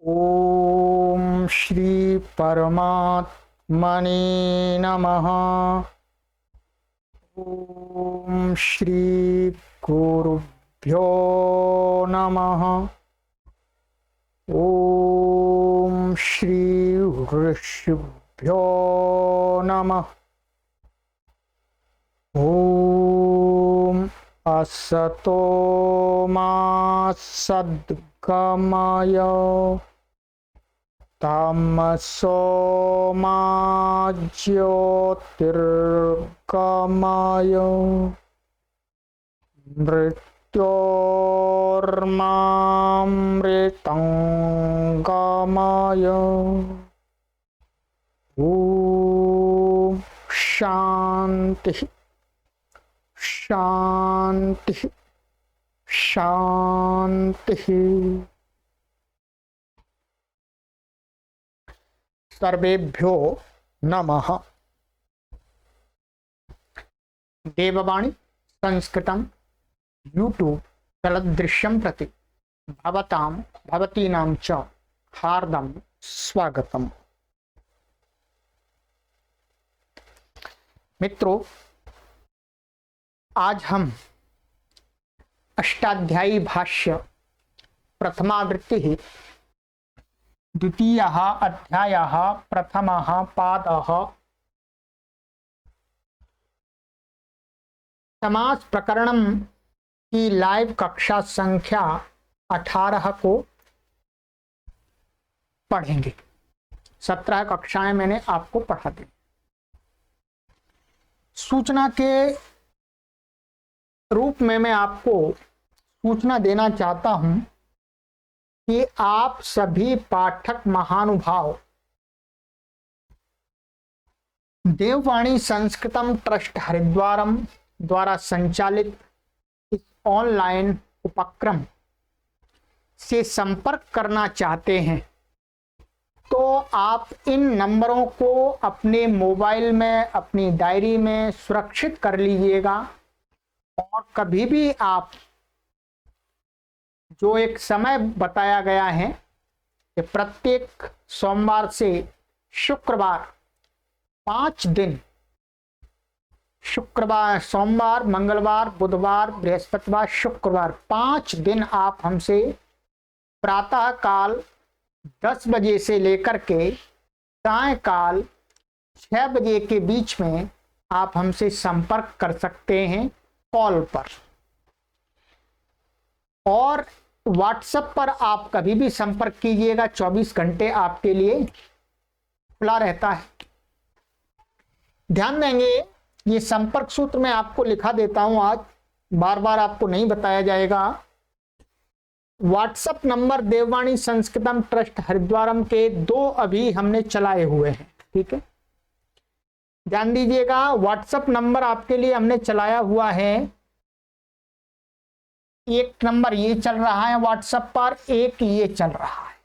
ओम श्री परमात्मने नमः। ओम श्री गुरुभ्यो नमः। ओम श्री ऋषिभ्यो नमः। ओम असतो मा सद्गमय तमसो मा ज्योतिर्गमय मृत्योर्मामृतंगमय। ओम शांति शांति शांति। सर्वेभ्यो नमः। देववाणी संस्कृतं यूट्यूब चलदृश्यं प्रति भवतां भवतीनां च हार्दं स्वागतम्। मित्रों, आज हम अष्टाध्यायी भाष्य प्रथमावृत्ति द्वितीयः अध्यायः प्रथमः पादः समास प्रकरणम की लाइव कक्षा संख्या 18 को पढ़ेंगे। 17 कक्षाएं मैंने आपको पढ़ा दी। सूचना के रूप में मैं आपको सूचना देना चाहता हूं कि आप सभी पाठक महानुभाव देववाणी संस्कृतम ट्रस्ट हरिद्वारम द्वारा संचालित इस ऑनलाइन उपक्रम से संपर्क करना चाहते हैं तो आप इन नंबरों को अपने मोबाइल में, अपनी डायरी में सुरक्षित कर लीजिएगा और कभी भी आप जो एक समय बताया गया है कि प्रत्येक सोमवार से शुक्रवार 5 दिन, शुक्रवार, सोमवार, मंगलवार, बुधवार, बृहस्पतिवार, शुक्रवार 5 दिन आप हमसे प्रातः काल 10 बजे से लेकर के सायंकाल 6 बजे के बीच में आप हमसे संपर्क कर सकते हैं कॉल पर। और व्हाट्सएप पर आप कभी भी संपर्क कीजिएगा, 24 घंटे आपके लिए खुला रहता है। ध्यान देंगे, ये संपर्क सूत्र मैं आपको लिखा देता हूं, आज बार बार आपको नहीं बताया जाएगा। व्हाट्सएप नंबर देववाणी संस्कृतम ट्रस्ट हरिद्वारम के 2 अभी हमने चलाए हुए हैं, ठीक है, ध्यान दीजिएगा। व्हाट्सएप नंबर आपके लिए हमने चलाया हुआ है। एक नंबर ये चल रहा है व्हाट्सएप पर, एक ये चल रहा है।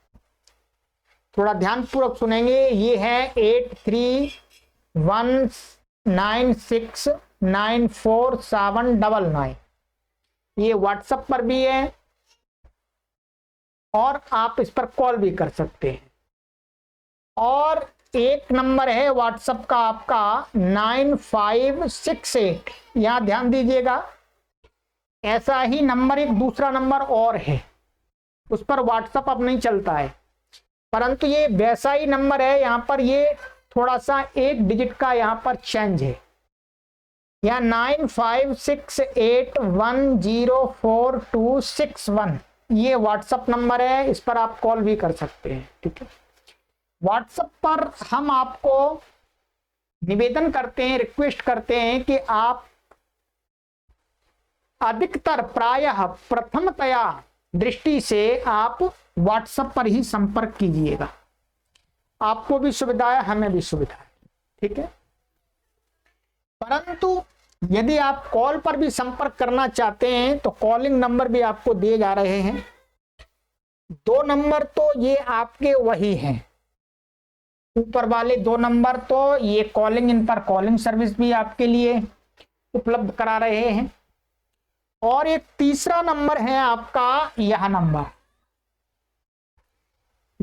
थोड़ा ध्यानपूर्वक सुनेंगे। ये है 8319694799। ये व्हाट्सएप पर भी है और आप इस पर कॉल भी कर सकते हैं। और एक नंबर है व्हाट्सएप का आपका 9568। यहां ध्यान दीजिएगा, ऐसा ही नंबर एक दूसरा नंबर और है, उस पर व्हाट्सएप अब नहीं चलता है, परंतु ये वैसा ही नंबर है। यहां पर ये थोड़ा सा एक डिजिट का यहां पर चेंज है। यहाँ 9568104261 ये व्हाट्सएप नंबर है, इस पर आप कॉल भी कर सकते हैं, ठीक है। व्हाट्सएप पर हम आपको निवेदन करते हैं, रिक्वेस्ट करते हैं कि आप अधिकतर प्रायः प्रथमतया दृष्टि से आप व्हाट्सएप पर ही संपर्क कीजिएगा। आपको भी सुविधा है, हमें भी सुविधा है, ठीक है। परंतु यदि आप कॉल पर भी संपर्क करना चाहते हैं तो कॉलिंग नंबर भी आपको दिए जा रहे हैं। 2 नंबर तो ये आपके वही हैं, ऊपर वाले 2 नंबर तो ये कॉलिंग, इन पर कॉलिंग सर्विस भी आपके लिए उपलब्ध करा रहे हैं। और एक तीसरा नंबर है आपका यह नंबर,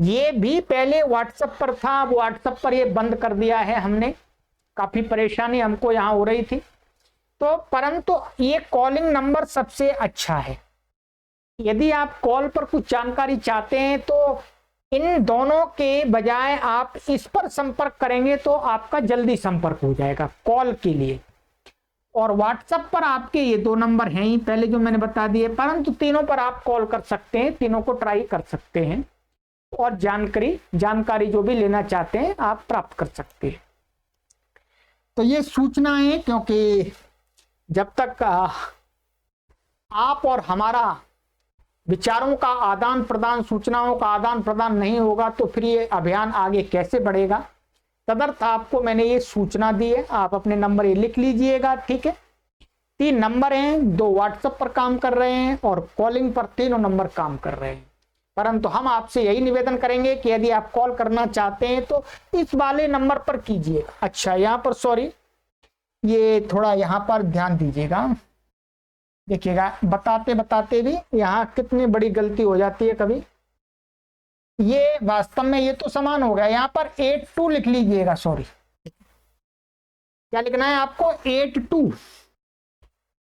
ये भी पहले व्हाट्सएप पर था, अब व्हाट्सएप पर ये बंद कर दिया है हमने, काफी परेशानी हमको यहाँ हो रही थी। तो परंतु ये कॉलिंग नंबर सबसे अच्छा है। यदि आप कॉल पर कुछ जानकारी चाहते हैं तो इन दोनों के बजाय आप इस पर संपर्क करेंगे तो आपका जल्दी संपर्क हो जाएगा कॉल के लिए। और व्हाट्सएप पर आपके ये 2 नंबर हैं ही पहले जो मैंने बता दिए, परंतु तीनों पर आप कॉल कर सकते हैं, तीनों को ट्राई कर सकते हैं और जानकारी जो भी लेना चाहते हैं आप प्राप्त कर सकते हैं। तो ये सूचना है, क्योंकि जब तक आप और हमारा विचारों का आदान प्रदान, सूचनाओं का आदान प्रदान नहीं होगा तो फिर ये अभियान आगे कैसे बढ़ेगा। तदर्थ आपको मैंने ये सूचना दी है, आप अपने नंबर ये लिख लीजिएगा, ठीक है। 3 नंबर हैं, 2 व्हाट्सएप पर काम कर रहे हैं और कॉलिंग पर तीनों नंबर काम कर रहे हैं। परंतु हम आपसे यही निवेदन करेंगे कि यदि आप कॉल करना चाहते हैं तो इस वाले नंबर पर कीजिएगा। अच्छा, यहाँ पर सॉरी, ये थोड़ा यहाँ पर ध्यान दीजिएगा, देखिएगा बताते बताते भी यहाँ कितनी बड़ी गलती हो जाती है कभी। ये वास्तव में ये तो समान हो गया, यहाँ पर 82 लिख लीजिएगा, सॉरी क्या लिखना है आपको, 82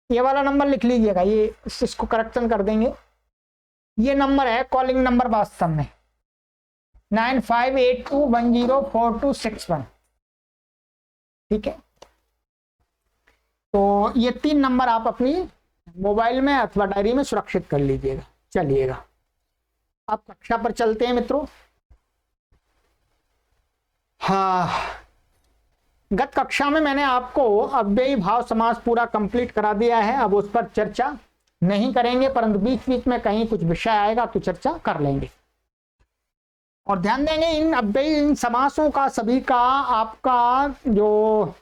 ये वाला नंबर लिख लीजिएगा, ये इसको करेक्शन कर देंगे। ये नंबर है कॉलिंग नंबर वास्तव में 9582104261, ठीक है। तो ये 3 नंबर आप अपनी मोबाइल में अथवा डायरी में सुरक्षित कर लीजिएगा। चलिएगा अब कक्षा पर चलते हैं मित्रों। हाँ, गत कक्षा में मैंने आपको अव्ययी भाव समास पूरा कंप्लीट करा दिया है, अब उस पर चर्चा नहीं करेंगे, परंतु बीच बीच में कहीं कुछ विषय आएगा तो चर्चा कर लेंगे और ध्यान देंगे इन अव्ययी समासों का सभी का आपका जो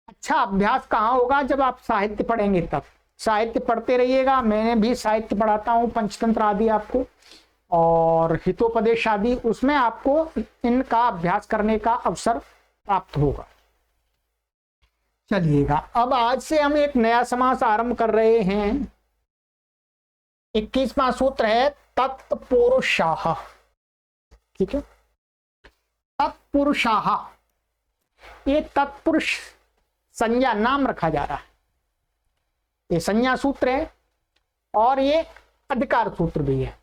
अच्छा अभ्यास कहाँ होगा, जब आप साहित्य पढ़ेंगे तब। साहित्य पढ़ते रहिएगा, मैंने भी साहित्य पढ़ाता हूँ, पंचतंत्र आदि आपको और हितोपदेश आदि, उसमें आपको इनका अभ्यास करने का अवसर प्राप्त होगा। चलिएगा अब आज से हम एक नया समास आरंभ कर रहे हैं। 21वां सूत्र है तत्पुरुषाः, ठीक है। तत्पुरुषाः, ये तत्पुरुष संज्ञा नाम रखा जा रहा है, ये संज्ञा सूत्र है और ये अधिकार सूत्र भी है।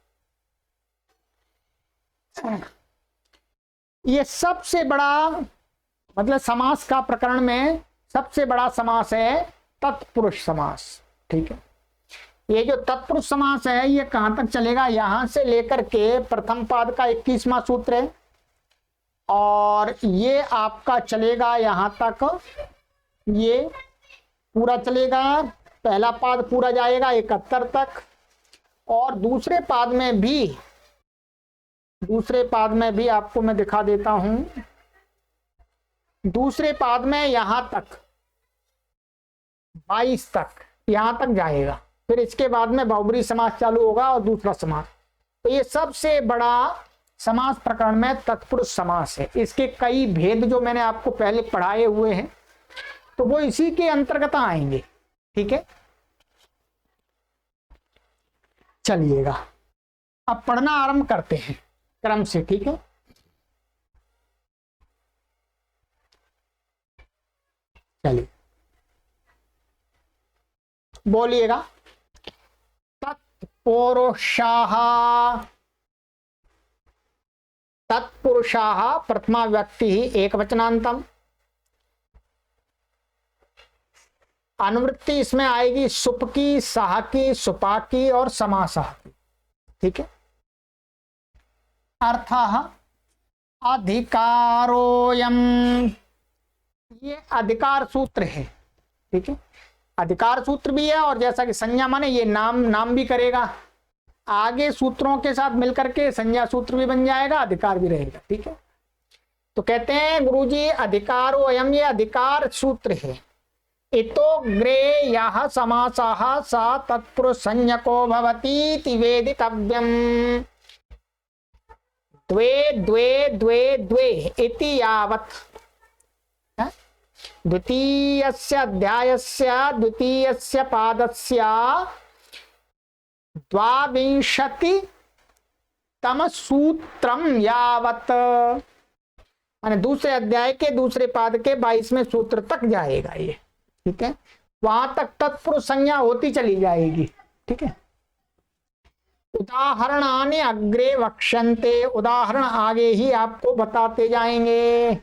ये सबसे बड़ा मतलब समास का प्रकरण में सबसे बड़ा समास है तत्पुरुष समास, ठीक है। ये जो तत्पुरुष समास है ये कहां तक चलेगा, यहां से लेकर के प्रथम पाद का 21वां सूत्र है और ये आपका चलेगा यहां तक, ये पूरा चलेगा, पहला पाद पूरा जाएगा 71 तक और दूसरे पाद में भी आपको मैं दिखा देता हूं। दूसरे पाद में यहां तक 22 तक यहां तक जाएगा, फिर इसके बाद में बहुब्रीहि समास चालू होगा और दूसरा समास। तो ये सबसे बड़ा समास प्रकरण में तत्पुरुष समास है। इसके कई भेद जो मैंने आपको पहले पढ़ाए हुए हैं तो वो इसी के अंतर्गत आएंगे, ठीक है। चलिएगा अब पढ़ना आरंभ करते हैं क्रम से, ठीक है। चलिए बोलिएगा। तत्पुरुषाः, तत्पुरुषाः प्रथमा व्यक्ति एकवचनांतम, अनुवृत्ति इसमें आएगी सुप की, साह की, सुपा की और समासः की, ठीक है। अर्थः अधिकारोयम, ये अधिकार सूत्र है, ठीक है। अधिकार सूत्र भी है और जैसा कि संज्ञा माने ये नाम भी करेगा, आगे सूत्रों के साथ मिलकर के संज्ञा सूत्र भी बन जाएगा, अधिकार भी रहेगा, ठीक है। तो कहते हैं गुरुजी अधिकारोयम, ये अधिकार सूत्र है। इतो ग्रे यः समासः सा तत्पुरुष संज्ञको भवतीति वेदितव्यम्। द्वे द्वे द्वे द्वे इति यावत् द्वितीयस्य अध्यायस्य द्वितीयस्य पादस्य 22 तम सूत्रम यावत, माने दूसरे अध्याय के दूसरे पाद के 22वें सूत्र तक जाएगा ये, ठीक है। वहां तक तत्पुरुष संज्ञा होती चली जाएगी, ठीक है। उदाहरणानि अग्रे वक्ष्यन्ते, उदाहरण आगे ही आपको बताते जाएंगे।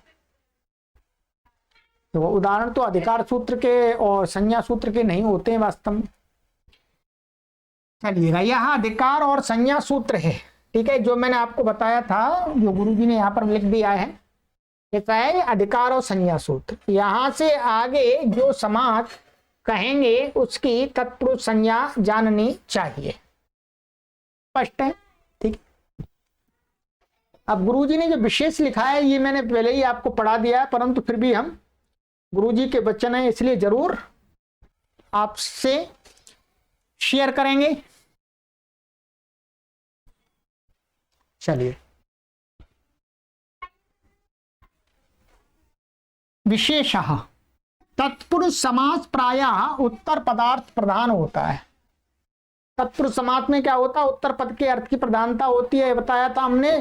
तो उदाहरण तो अधिकार सूत्र के और संज्ञा सूत्र के नहीं होते हैं वास्तव में। चलिएगा, यह अधिकार और संज्ञा सूत्र है, ठीक है, जो मैंने आपको बताया था, जो गुरुजी ने यहाँ पर लिख दिया है, ऐसा है अधिकार और संज्ञा सूत्र। यहां से आगे जो समाज कहेंगे उसकी तत्पुरुष संज्ञा जाननी चाहिए, स्पष्ट है, ठीक। अब गुरुजी ने जो विशेष लिखा है ये मैंने पहले ही आपको पढ़ा दिया है, परंतु फिर भी हम गुरुजी के वचन है इसलिए जरूर आपसे शेयर करेंगे। चलिए, विशेषः तत्पुरुष समास प्रायः उत्तर पदार्थ प्रधान होता है। तत्पुरुष समास में क्या होता है, उत्तर पद के अर्थ की प्रधानता होती है, बताया था हमने।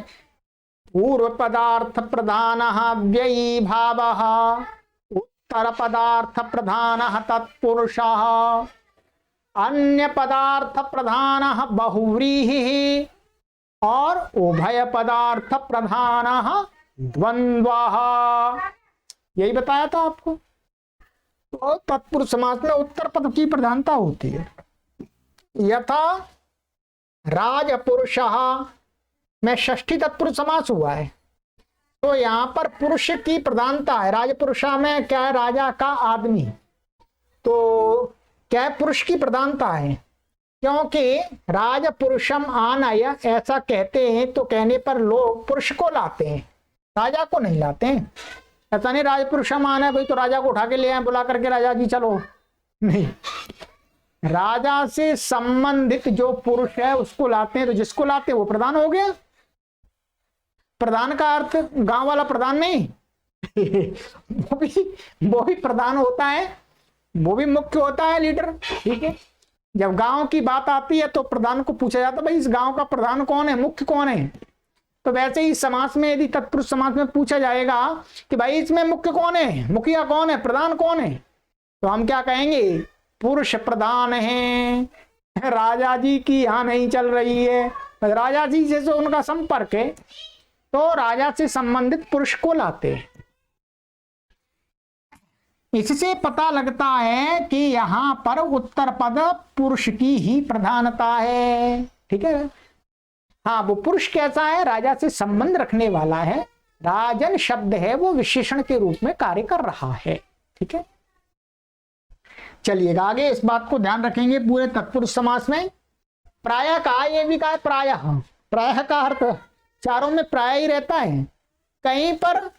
पूर्व पदार्थ प्रधान व्ययी भाव, उत्तर पदार्थ प्रधान तत्पुरुष, अन्य पदार्थ प्रधान बहुव्रीहि, और उभय पदार्थ प्रधान द्वंद्वः। यही बताया था आपको। तो तत्पुरुष समास में उत्तर पद की प्रधानता होती है। यथा राजपुरुष में षष्ठी तत्पुरुष समास हुआ है, तो यहाँ पर पुरुष की प्रधानता है। राजपुरुषा में क्या है, राजा का आदमी, तो क्या है, पुरुष की प्रधानता है, क्योंकि राजपुरुषम आनय ऐसा कहते हैं, तो कहने पर लोग पुरुष को लाते हैं, राजा को नहीं लाते हैं। ऐसा नहीं राजपुरुषम आना है भाई तो राजा को उठा के ले आए बुला करके, राजा जी चलो, नहीं, राजा से संबंधित जो पुरुष है उसको लाते हैं। तो जिसको लाते हैं वो प्रधान हो गया। प्रधान का अर्थ गांव वाला प्रधान नहीं वो भी प्रधान होता है, वो भी मुख्य होता है, लीडर, ठीक है। जब गांव की बात आती है तो प्रधान को पूछा जाता है भाई इस गांव का प्रधान कौन है, मुख्य कौन है। तो वैसे ही समास में, यदि तत्पुरुष समास में पूछा जाएगा कि भाई इसमें मुख्य कौन है, मुखिया कौन है, प्रधान कौन है, तो हम क्या कहेंगे, पुरुष प्रधान है। राजा जी की यहाँ नहीं चल रही है, राजा जी से जो उनका संपर्क है तो राजा से संबंधित पुरुष को लाते हैं। इससे पता लगता है कि यहाँ पर उत्तर पद पुरुष की ही प्रधानता है, ठीक है। हाँ, वो पुरुष कैसा है, राजा से संबंध रखने वाला है, राजन शब्द है वो विशेषण के रूप में कार्य कर रहा है, ठीक है। चलिएगा आगे इस बात को ध्यान रखेंगे पूरे तत्पुरुष समास में। प्रायः कहा, ये भी कहा प्रायः, प्रायः का अर्थ चारों में प्राय ही रहता है, कहीं पर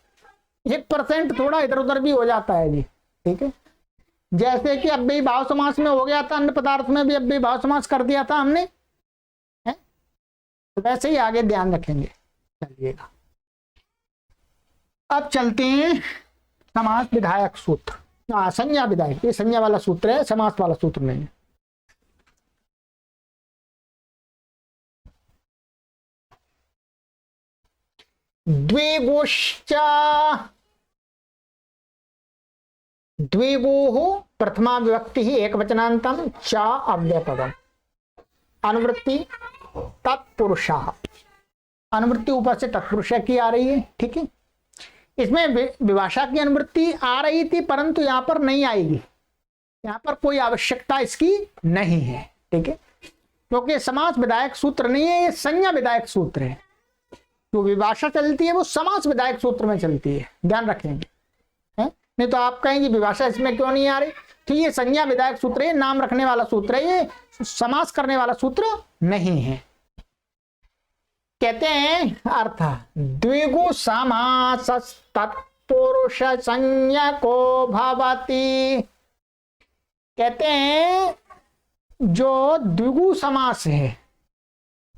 1% थोड़ा इधर उधर भी हो जाता है जी, ठीक है। जैसे कि अव्ययी भाव समास में हो गया था, अन्य पदार्थ में भी अव्ययी भाव समास कर दिया था हमने, तो वैसे ही आगे ध्यान रखेंगे। चलिएगा अब चलते हैं समास विधायक सूत्र। संज्ञा विधायक, ये संज्ञा वाला सूत्र है, समास वाला सूत्र नहीं है। द्विगुश्च द्विगुः प्रथमा विभक्ति ही एक वचनांतम च अव्ययपदम। अनुवृत्ति तत्पुरुष, अनुवृत्ति ऊपर से तत्पुरुष की आ रही है, ठीक है। इसमें विभाषा की अनुवृत्ति आ रही थी परंतु यहां पर नहीं आएगी, यहां पर कोई आवश्यकता इसकी नहीं है, ठीक है, क्योंकि समास विधायक सूत्र नहीं है, ये संज्ञा विधायक सूत्र है। जो विभाषा चलती है वो समास विधायक सूत्र में चलती है, ध्यान रखेंगे, है? नहीं तो आप कहेंगे विभाषा इसमें क्यों नहीं आ रही, तो ये संज्ञा विधायक सूत्र है, नाम रखने वाला सूत्र है, ये समास करने वाला सूत्र नहीं है। कहते हैं अर्थ द्विगु समास तत्पुरुष संज्ञको भवति। कहते हैं जो द्विगु समास है,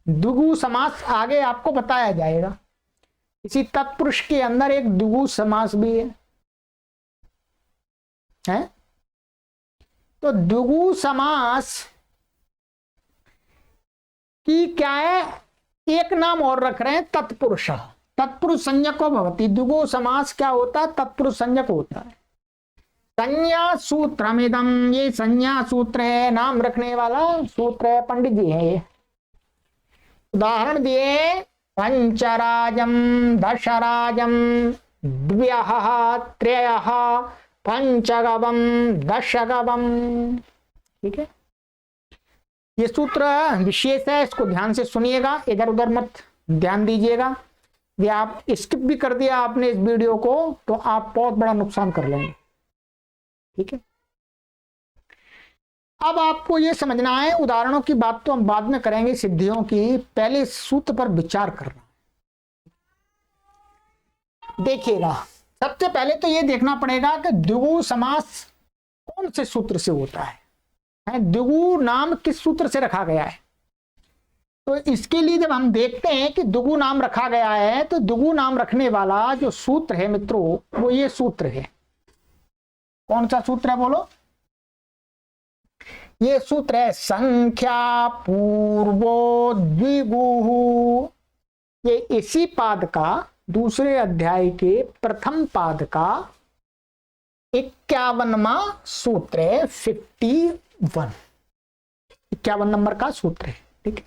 द्विगु समास आगे आपको बताया जाएगा, इसी तत्पुरुष के अंदर एक द्विगु समास भी है? तो द्विगु समास की क्या है एक नाम और रख रहे हैं तत्पुरुष, तत्पुरुष संज्ञको भवति। द्विगु समास क्या होता है? तत्पुरुष संज्ञक होता है। संज्ञा सूत्रमिदम, ये संज्ञा सूत्र है, नाम रखने वाला सूत्र है, पंडित जी है ये। उदाहरण दिए, पंचराजम, दशराजम, द्व्यः, त्रयः, पंचगवम, दशगवम। ठीक है, ये सूत्र विशेष है, इसको ध्यान से सुनिएगा, इधर उधर मत ध्यान दीजिएगा। ये आप स्किप भी कर दिया आपने इस वीडियो को तो आप बहुत बड़ा नुकसान कर लेंगे। ठीक है, अब आपको ये समझना है, उदाहरणों की बात तो हम बाद में करेंगे सिद्धियों की, पहले सूत्र पर विचार करना। देखिएगा, सबसे पहले तो ये देखना पड़ेगा कि द्विगु समास कौन से सूत्र से होता है, द्विगु नाम किस सूत्र से रखा गया है। तो इसके लिए जब हम देखते हैं कि द्विगु नाम रखा गया है, तो द्विगु नाम रखने वाला जो सूत्र है मित्रों, वो ये सूत्र है। कौन सा सूत्र है बोलो? ये सूत्र है संख्या पूर्वो द्विगु। ये इसी पाद का, दूसरे अध्याय के प्रथम पाद का 51वां सूत्र है, 51 नंबर का सूत्र है। ठीक है,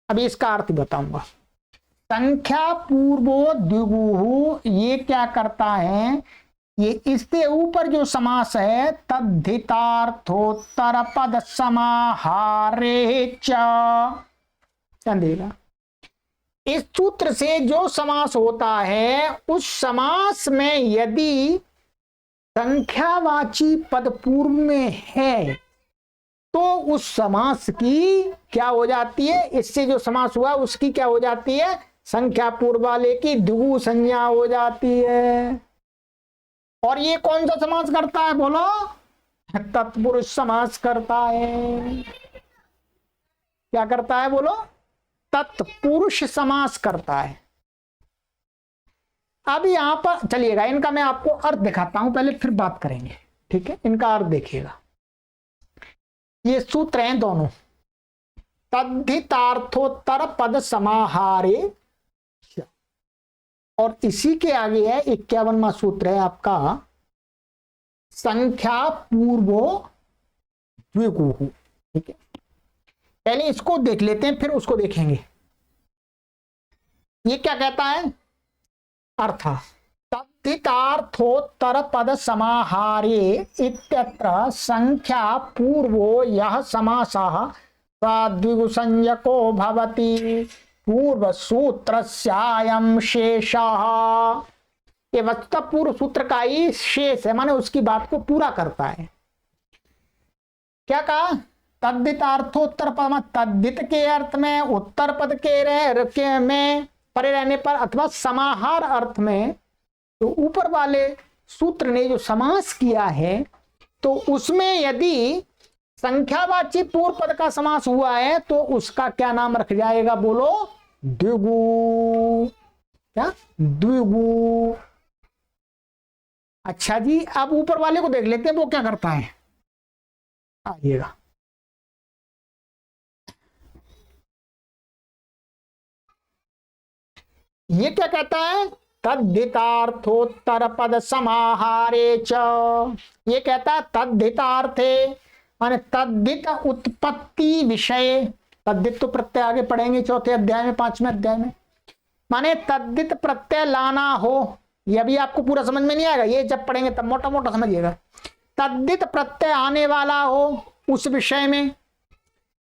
अभी इसका अर्थ बताऊंगा। संख्या पूर्वो द्विगु, ये क्या करता है? ये इससे ऊपर जो समास है, तद्धितार्थोत्तर पद समाहारे च, देगा। इस सूत्र से जो समास होता है, उस समास में यदि संख्यावाची पद पूर्व में है तो उस समास की क्या हो जाती है? इससे जो समास हुआ उसकी क्या हो जाती है? संख्या पूर्व वाले की द्विगु संज्ञा हो जाती है। और ये कौन सा समास करता है बोलो? तत्पुरुष समास करता है। क्या करता है बोलो? तत्पुरुष समास करता है। अब यहां पर चलिएगा, इनका मैं आपको अर्थ दिखाता हूं, पहले फिर बात करेंगे। ठीक है, इनका अर्थ देखिएगा। ये सूत्र हैं दोनों, तद्धितार्थोत्तर पद समाहारे, और इसी के आगे है 51वां सूत्र है आपका, संख्या पूर्वो द्विगु। ठीक है, पहले इसको देख लेते हैं, फिर उसको देखेंगे। ये क्या कहता है? अर्थ, तद्धितार्थोत्तर पद समाहारे इत्यत्र संख्या पूर्वो यह समासः द्विगु संज्ञको भवति, पूर्व सूत्रस्यायं शेषः। ये वस्तुतः पूर्व सूत्र का ही शेष है, माने उसकी बात को पूरा करता है। क्या कहा? तद्धितार्थोत्तर पद, तद्धित के अर्थ में, उत्तर पद के में परे रहने पर, अथवा समाहार अर्थ में, तो ऊपर वाले सूत्र ने जो समास किया है, तो उसमें यदि संख्यावाची पूर्व पद का समास हुआ है तो उसका क्या नाम रख जाएगा बोलो? द्विगु। क्या? द्विगु। अच्छा जी, अब ऊपर वाले को देख लेते हैं, वो क्या करता है। आइएगा, ये क्या कहता है? तद्धितार्थोत्तर पद समाहारे च। ये कहता है तद्धितार्थे, माने तद्धित उत्पत्ति विषय। तद्धित तो प्रत्यय आगे पढ़ेंगे चौथे अध्याय में, 5वें अध्याय में। माने तद्धित प्रत्यय लाना हो, ये अभी आपको पूरा समझ में नहीं आएगा, ये जब पढ़ेंगे तब मोटा मोटा समझिएगा। तद्धित प्रत्यय आने वाला हो उस विषय में,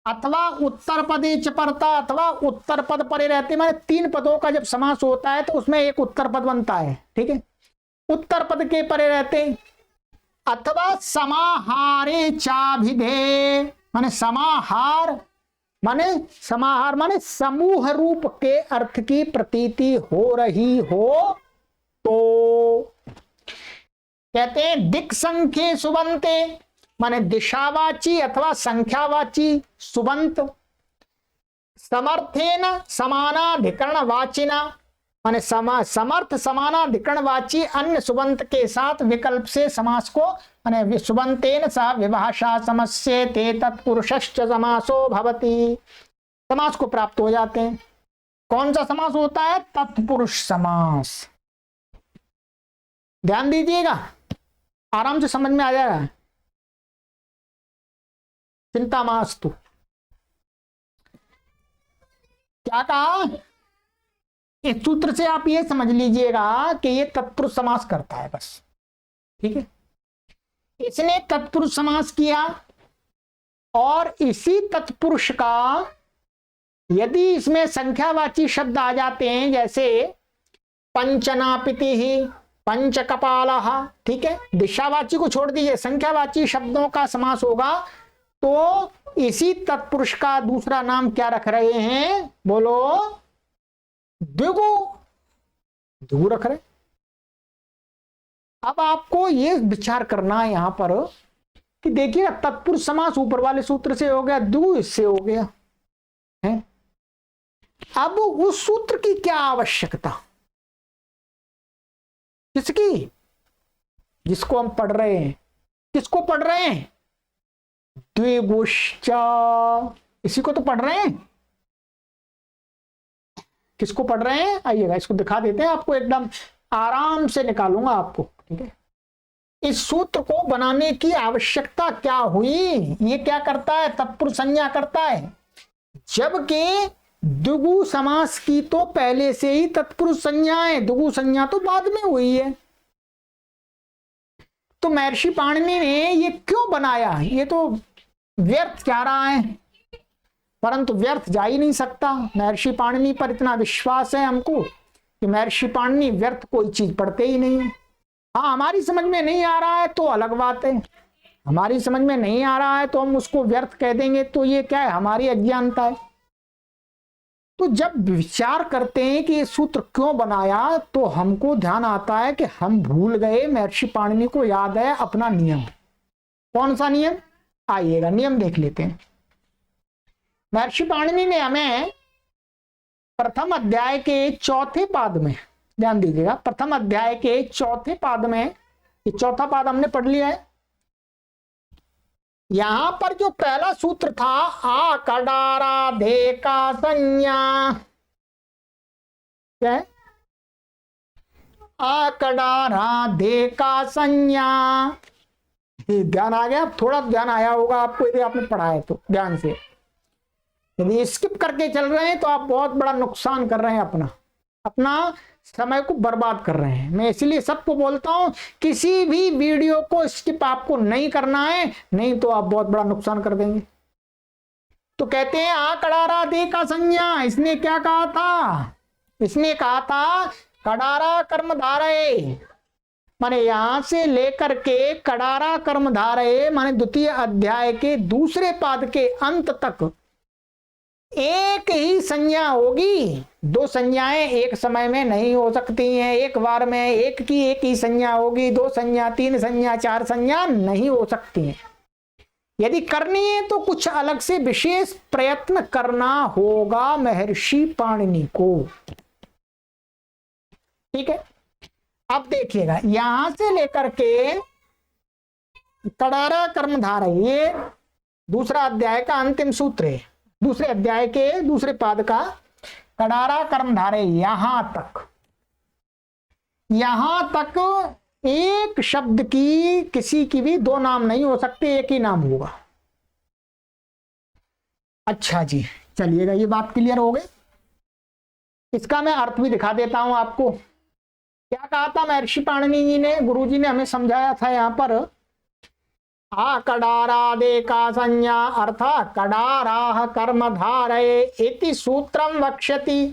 अथवा उत्तर पदे च परता, अथवा उत्तर पद परे रहते, माने 3 पदों का जब समास होता है तो उसमें एक उत्तर पद बनता है। ठीक है, उत्तर पद के परे रहते, अथवा समाहारे चाभिधे, माने समाहार माने समूह रूप के अर्थ की प्रतीति हो रही हो तो कहते हैं दिक् संख्ये सुबंते, माने दिशावाची अथवा संख्यावाची सुबंत, समर्थेन समानाधिकरण वाचिना, माने समर्थ समानाधिकरण वाची अन्य सुबंत के साथ विकल्प से समास को, माने सुबंतेन सह विभाषा समस्येते तत्पुरुषश्च समासो भवति, समास को प्राप्त हो जाते हैं। कौन सा समास होता है? तत्पुरुष समास। ध्यान दीजिएगा, आराम से समझ में आ जाएगा, चिंता मास्तु। क्या कहा? इस सूत्र से आप ये समझ लीजिएगा कि ये तत्पुरुष समास करता है बस, ठीक है। इसने तत्पुरुष समास किया और इसी तत्पुरुष का यदि इसमें संख्यावाची शब्द आ जाते हैं, जैसे पंचनापिति ही, पंचकपालः, ठीक है, दिशावाची को छोड़ दीजिए, संख्यावाची शब्दों का समास होगा, तो इसी तत्पुरुष का दूसरा नाम क्या रख रहे हैं? बोलो, द्विगु। द्विगु रख रहे। अब आपको ये विचार करना है यहां पर कि देखिए, तत्पुरुष समास ऊपर वाले सूत्र से हो गया, द्विगु इससे हो गया है। अब उस सूत्र की क्या आवश्यकता? किसकी? जिसको हम पढ़ रहे हैं। किसको पढ़ रहे हैं? द्विगुश्च, इसी को तो पढ़ रहे हैं। किसको पढ़ रहे हैं? आइएगा, इसको दिखा देते हैं आपको, एकदम आराम से निकालूंगा आपको, ठीक है। इस सूत्र को बनाने की आवश्यकता क्या हुई? ये क्या करता है? तत्पुरुष संज्ञा करता है, जबकि द्विगु समास की तो पहले से ही तत्पुरुष संज्ञा है, द्विगु संज्ञा तो बाद में हुई है। तो महर्षि पाणिनि ने ये क्यों बनाया? ये तो व्यर्थ जा रहा है, परंतु व्यर्थ जा ही नहीं सकता। महर्षि पाणिनि पर इतना विश्वास है हमको कि महर्षि पाणिनि व्यर्थ कोई चीज पढ़ते ही नहीं है। हाँ, हमारी समझ में नहीं आ रहा है तो अलग बात है, हमारी समझ में नहीं आ रहा है तो हम उसको व्यर्थ कह देंगे, तो ये क्या है? हमारी अज्ञानता है। तो जब विचार करते हैं कि ये सूत्र क्यों बनाया, तो हमको ध्यान आता है कि हम भूल गए, महर्षि पाणिनि को याद है अपना नियम। कौन सा नियम? आइएगा, नियम देख लेते हैं। महर्षि पाणिनि ने हमें प्रथम अध्याय के चौथे पाद में, ध्यान दीजिएगा, प्रथम अध्याय के चौथे पाद में, ये चौथा पाद हमने पढ़ लिया है। यहां पर जो पहला सूत्र था, आ कडारा धे का संज्ञा, क्या है? आ कडारा धे का संज्ञा। ध्यान आ गया? थोड़ा ध्यान आया होगा आपको यदि आपने पढ़ा है तो ध्यान से। यदि स्किप करके चल रहे हैं तो आप बहुत बड़ा नुकसान कर रहे हैं, अपना समय को बर्बाद कर रहे हैं। मैं इसलिए सबको बोलता हूं, किसी भी वीडियो को स्किप आपको नहीं करना है, नहीं तो आप बहुत बड़ा नुकसान कर देंगे। तो कहते हैं आ कडारा दे का संज्ञा। इसने क्या कहा था? इसने कहा था कडारा कर्मधारय, माने यहां से लेकर के कडारा कर्मधारय, माने द्वितीय अध्याय के दूसरे पाद के अंत तक एक ही संज्ञा होगी। दो संज्ञाएं एक समय में नहीं हो सकती हैं, एक बार में एक की एक ही संज्ञा होगी। दो संज्ञा, तीन संज्ञा, चार संज्ञा नहीं हो सकती हैं। यदि करनी है तो कुछ अलग से विशेष प्रयत्न करना होगा महर्षि पाणिनि को, ठीक है। अब देखिएगा, यहां से लेकर के कडारा कर्मधारय, ये दूसरा अध्याय का अंतिम सूत्र है, दूसरे अध्याय के दूसरे पाद का कडारा कर्मधारय, यहां तक एक शब्द की किसी की भी दो नाम नहीं हो सकते, एक ही नाम होगा। अच्छा जी, चलिएगा, ये बात क्लियर हो गई। इसका मैं अर्थ भी दिखा देता हूं आपको। क्या कहा था महर्षि पाणिनि जी ने? गुरु जी ने हमें समझाया था यहां पर, आ कडारा दे का संज्ञा अर्थात कडारा कर्मधारय इति सूत्रम वक्ष्यति।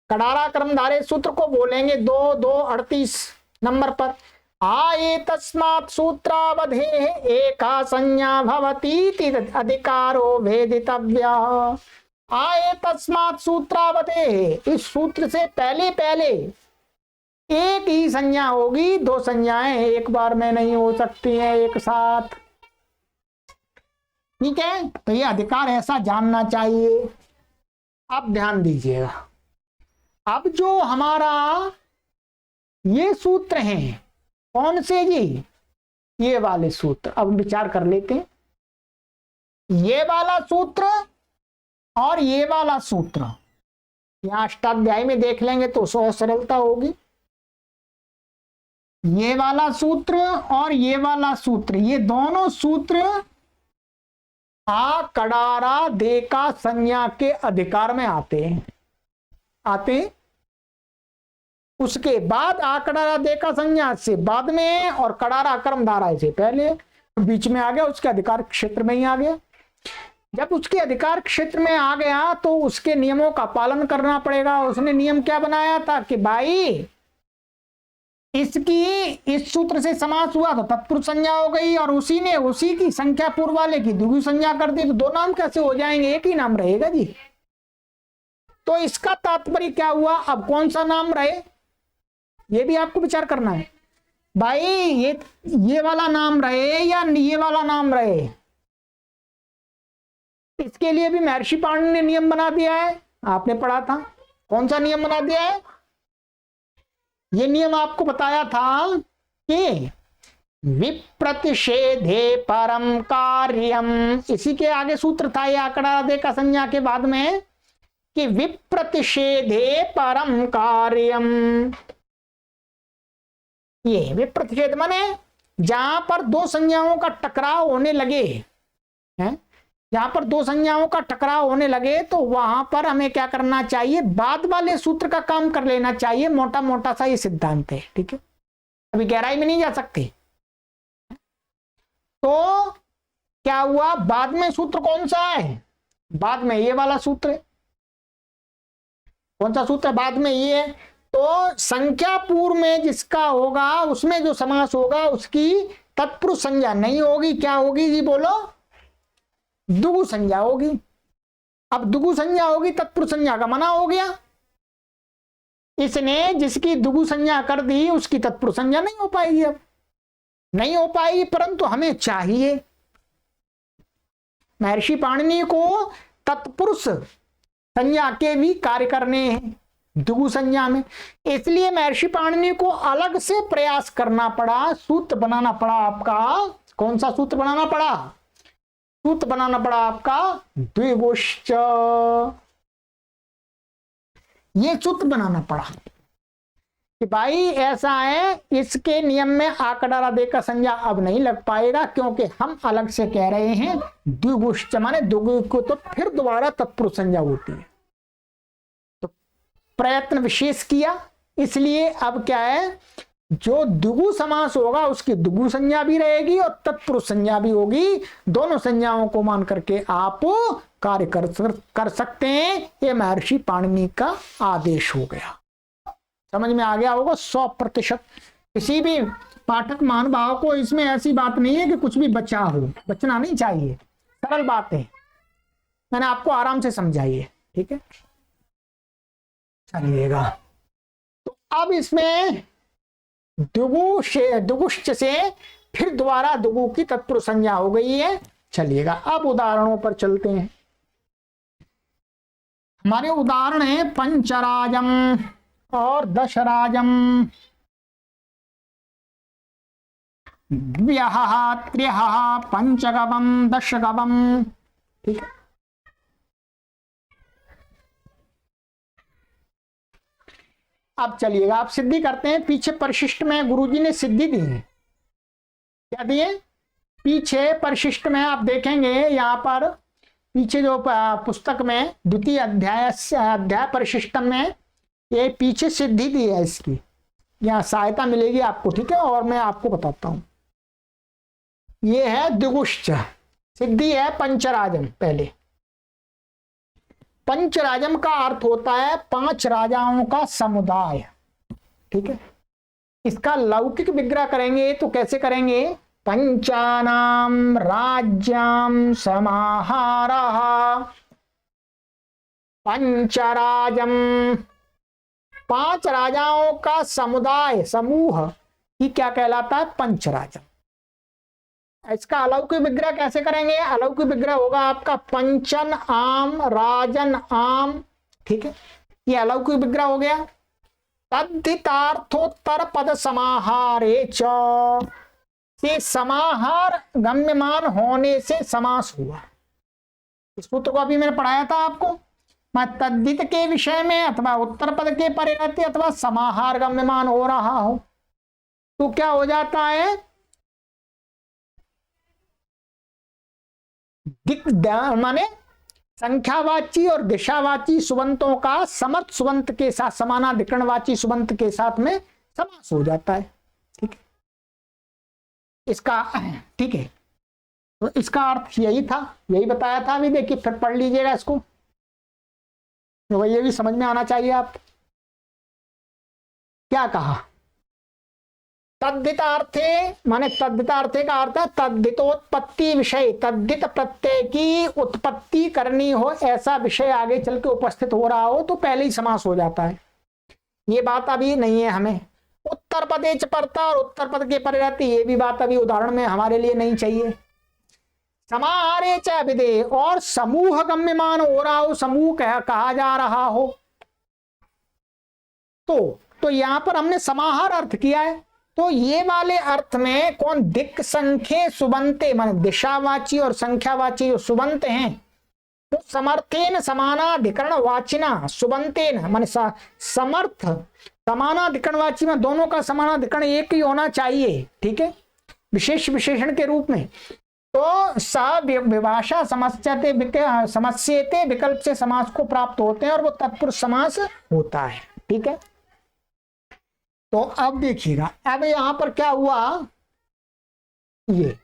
कडारा कर्मधारय सूत्र को बोलेंगे 2:38 नंबर पर। आये तस्मात् सूत्रावधे एका संज्ञा भवतीति अधिकारो भेदितव्या। आये तस्मात् सूत्रावधे, इस सूत्र से पहले पहले एक ही संज्ञा होगी, दो संज्ञाएं एक बार में नहीं हो सकती हैं एक साथ, ठीक है। तो ये अधिकार ऐसा जानना चाहिए। अब ध्यान दीजिएगा, अब जो हमारा ये सूत्र हैं, कौन से जी? ये वाले सूत्र। अब विचार कर लेते हैं, ये वाला सूत्र और ये वाला सूत्र, यहाँ अष्टाध्यायी में देख लेंगे तो सौ सरलता होगी। ये वाला सूत्र और ये वाला सूत्र, ये दोनों सूत्र आ कडारा दे का संज्ञा के अधिकार में आते हैं। उसके बाद आ कडारा दे का संज्ञा से बाद में और कडारा कर्मधारय से पहले, बीच में आ गया, उसके अधिकार क्षेत्र में ही आ गया। जब उसके अधिकार क्षेत्र में आ गया तो उसके नियमों का पालन करना पड़ेगा। उसने नियम क्या बनाया था कि भाई इसकी इस सूत्र से समास हुआ तो तत्पुरुष संज्ञा हो गई, और उसी ने उसी की संख्या पूर्व वाले की द्विगु संज्ञा कर दी, तो दो नाम कैसे हो जाएंगे, एक ही नाम रहेगा जी। तो इसका तात्पर्य क्या हुआ, अब कौन सा नाम रहे ये भी आपको विचार करना है। भाई ये वाला नाम रहे या ये वाला नाम रहे, इसके लिए भी महर्षि पाणिनि ने नियम बना दिया है। आपने पढ़ा था, कौन सा नियम बना दिया है, ये नियम आपको बताया था कि विप्रतिषेधे परम कार्यम, इसी के आगे सूत्र था ये आकड़ा दे का संज्ञा के बाद में कि विप्रतिषेधे परम कार्यम। ये विप्रतिषेध माने जहां पर दो संज्ञाओं का टकराव होने लगे हैं, जहां पर दो संज्ञाओं का टकराव होने लगे तो वहां पर हमें क्या करना चाहिए, बाद वाले सूत्र का काम कर लेना चाहिए। मोटा मोटा सा ये सिद्धांत है, ठीक है, अभी गहराई में नहीं जा सकते। तो क्या हुआ, बाद में सूत्र कौन सा है, बाद में ये वाला सूत्र है। कौन सा सूत्र है, बाद में ये है। तो संख्या पूर्व में जिसका होगा उसमें जो समास होगा उसकी तत्पुरुष संज्ञा नहीं होगी, क्या होगी जी बोलो, दुगु संज्ञा होगी। अब दुगु संज्ञा होगी, तत्पुरुष संज्ञा का मना हो गया। इसने जिसकी दुगु संज्ञा कर दी उसकी तत्पुरुष संज्ञा नहीं हो पाएगी, अब नहीं हो पाएगी, परंतु हमें चाहिए। महर्षि पाणिनि को तत्पुरुष संज्ञा के भी कार्य करने हैं दुगु संज्ञा में, इसलिए महर्षि पाणिनि को अलग से प्रयास करना पड़ा, सूत्र बनाना पड़ा आपका। कौन सा सूत्र बनाना पड़ा, सूत्र बनाना पड़ा आपका द्विगुश्च, ये सूत्र बनाना पड़ा कि भाई ऐसा है, इसके नियम में आकडारा दे का संज्ञा अब नहीं लग पाएगा, क्योंकि हम अलग से कह रहे हैं द्विगुश्च माने दुगु को तो फिर दोबारा तत्पुरुष संज्ञा होती है। तो प्रयत्न विशेष किया, इसलिए अब क्या है, जो दुगु समास होगा उसकी दुगु संज्ञा भी रहेगी और तत्पुरुष संज्ञा भी होगी। दोनों संज्ञाओं को मान करके आप कार्य कर सकते हैं। ये महर्षि पाणिनि का आदेश हो गया, समझ में आ गया होगा 100%। किसी भी पाठक महानुभाव को इसमें ऐसी बात नहीं है कि कुछ भी बचा हो, बचना नहीं चाहिए, सरल बात है, मैंने आपको आराम से समझाई है, ठीक है, चलिएगा। तो अब इसमें दुगुश्च से फिर दोबारा दुगु की तत्पुरुष संज्ञा हो गई है। चलिएगा, अब उदाहरणों पर चलते हैं। हमारे उदाहरण है पंचराजम और दशराजम, द्व्यः त्र्यः पंचगवम दशगवम, ठीक है। अब चलिएगा, आप सिद्धि करते हैं। पीछे परिशिष्ट में गुरुजी ने सिद्धि दी है, क्या दिए, पीछे परिशिष्ट में आप देखेंगे यहाँ पर पीछे जो पुस्तक में द्वितीय अध्याय परिशिष्टम में ये पीछे सिद्धि दी है, इसकी यहाँ सहायता मिलेगी आपको, ठीक है। और मैं आपको बताता हूं, ये है द्विगुश्च, सिद्धि है पंचराजम। पहले पंचराजम का अर्थ होता है 5 राजाओं का समुदाय, ठीक है। इसका लौकिक विग्रह करेंगे तो कैसे करेंगे, पंचानाम राज्यम समाहारः पंचराजम, 5 राजाओं का समुदाय समूह ही क्या कहलाता है, पंचराजम। इसका अलौकिक विग्रह कैसे करेंगे, अलौकिक विग्रह होगा आपका पंचन आम राजन आम, ठीक है, ये अलौकिक विग्रह हो गया। तद्धितार्थोत्तर पद समाहारे च, से समाहार गम्यमान होने से समास हुआ। इस सूत्र को अभी मैंने पढ़ाया था आपको, तद्धित के विषय में अथवा उत्तर पद के परे रहते अथवा समाहार गम्यमान हो रहा हो तो क्या हो जाता है, दिक माने संख्यावाची और दिशावाची सुबंतों का समर्थ सुबंत के साथ समानाधिकरणवाची सुबंत के साथ में समास हो जाता है। ठीक है, इसका ठीक है, तो इसका अर्थ यही था, यही बताया था। अभी देखिए फिर पढ़ लीजिएगा इसको, तो ये भी समझ में आना चाहिए। आप क्या कहा, तद्धितार्थे माने तद्धितार्थे का अर्थ है तद्धितोत्पत्ति विषय, तद्धित प्रत्यय की उत्पत्ति करनी हो ऐसा विषय आगे चल के उपस्थित हो रहा हो तो पहले ही समास हो जाता है। ये बात अभी नहीं है हमें। उत्तर पदे च परता और उत्तर पद के परे रहती, ये भी बात अभी उदाहरण में हमारे लिए नहीं चाहिए। समाहारे च विदे, और समूह गम्यमान हो रहा हो, समूह कहा जा रहा हो तो यहां पर हमने समाहार अर्थ किया है। तो ये वाले अर्थ में कौन, दिक् संख्ये सुबंते मान दिशावाची और संख्यावाची जो सुबंत हैं तो समर्थेन समानाधिकरण वाचिना सुबंतेन मान समर्थ समानाधिकरणवाची में दोनों का समानाधिकरण एक ही होना चाहिए। ठीक है, विशेष विशेषण के रूप में। तो विभाषा समस्येते विकल्प से समास को प्राप्त होते हैं और वो तत्पुरुष समास होता है। ठीक है, तो अब देखिएगा, अब यहां पर क्या हुआ, ये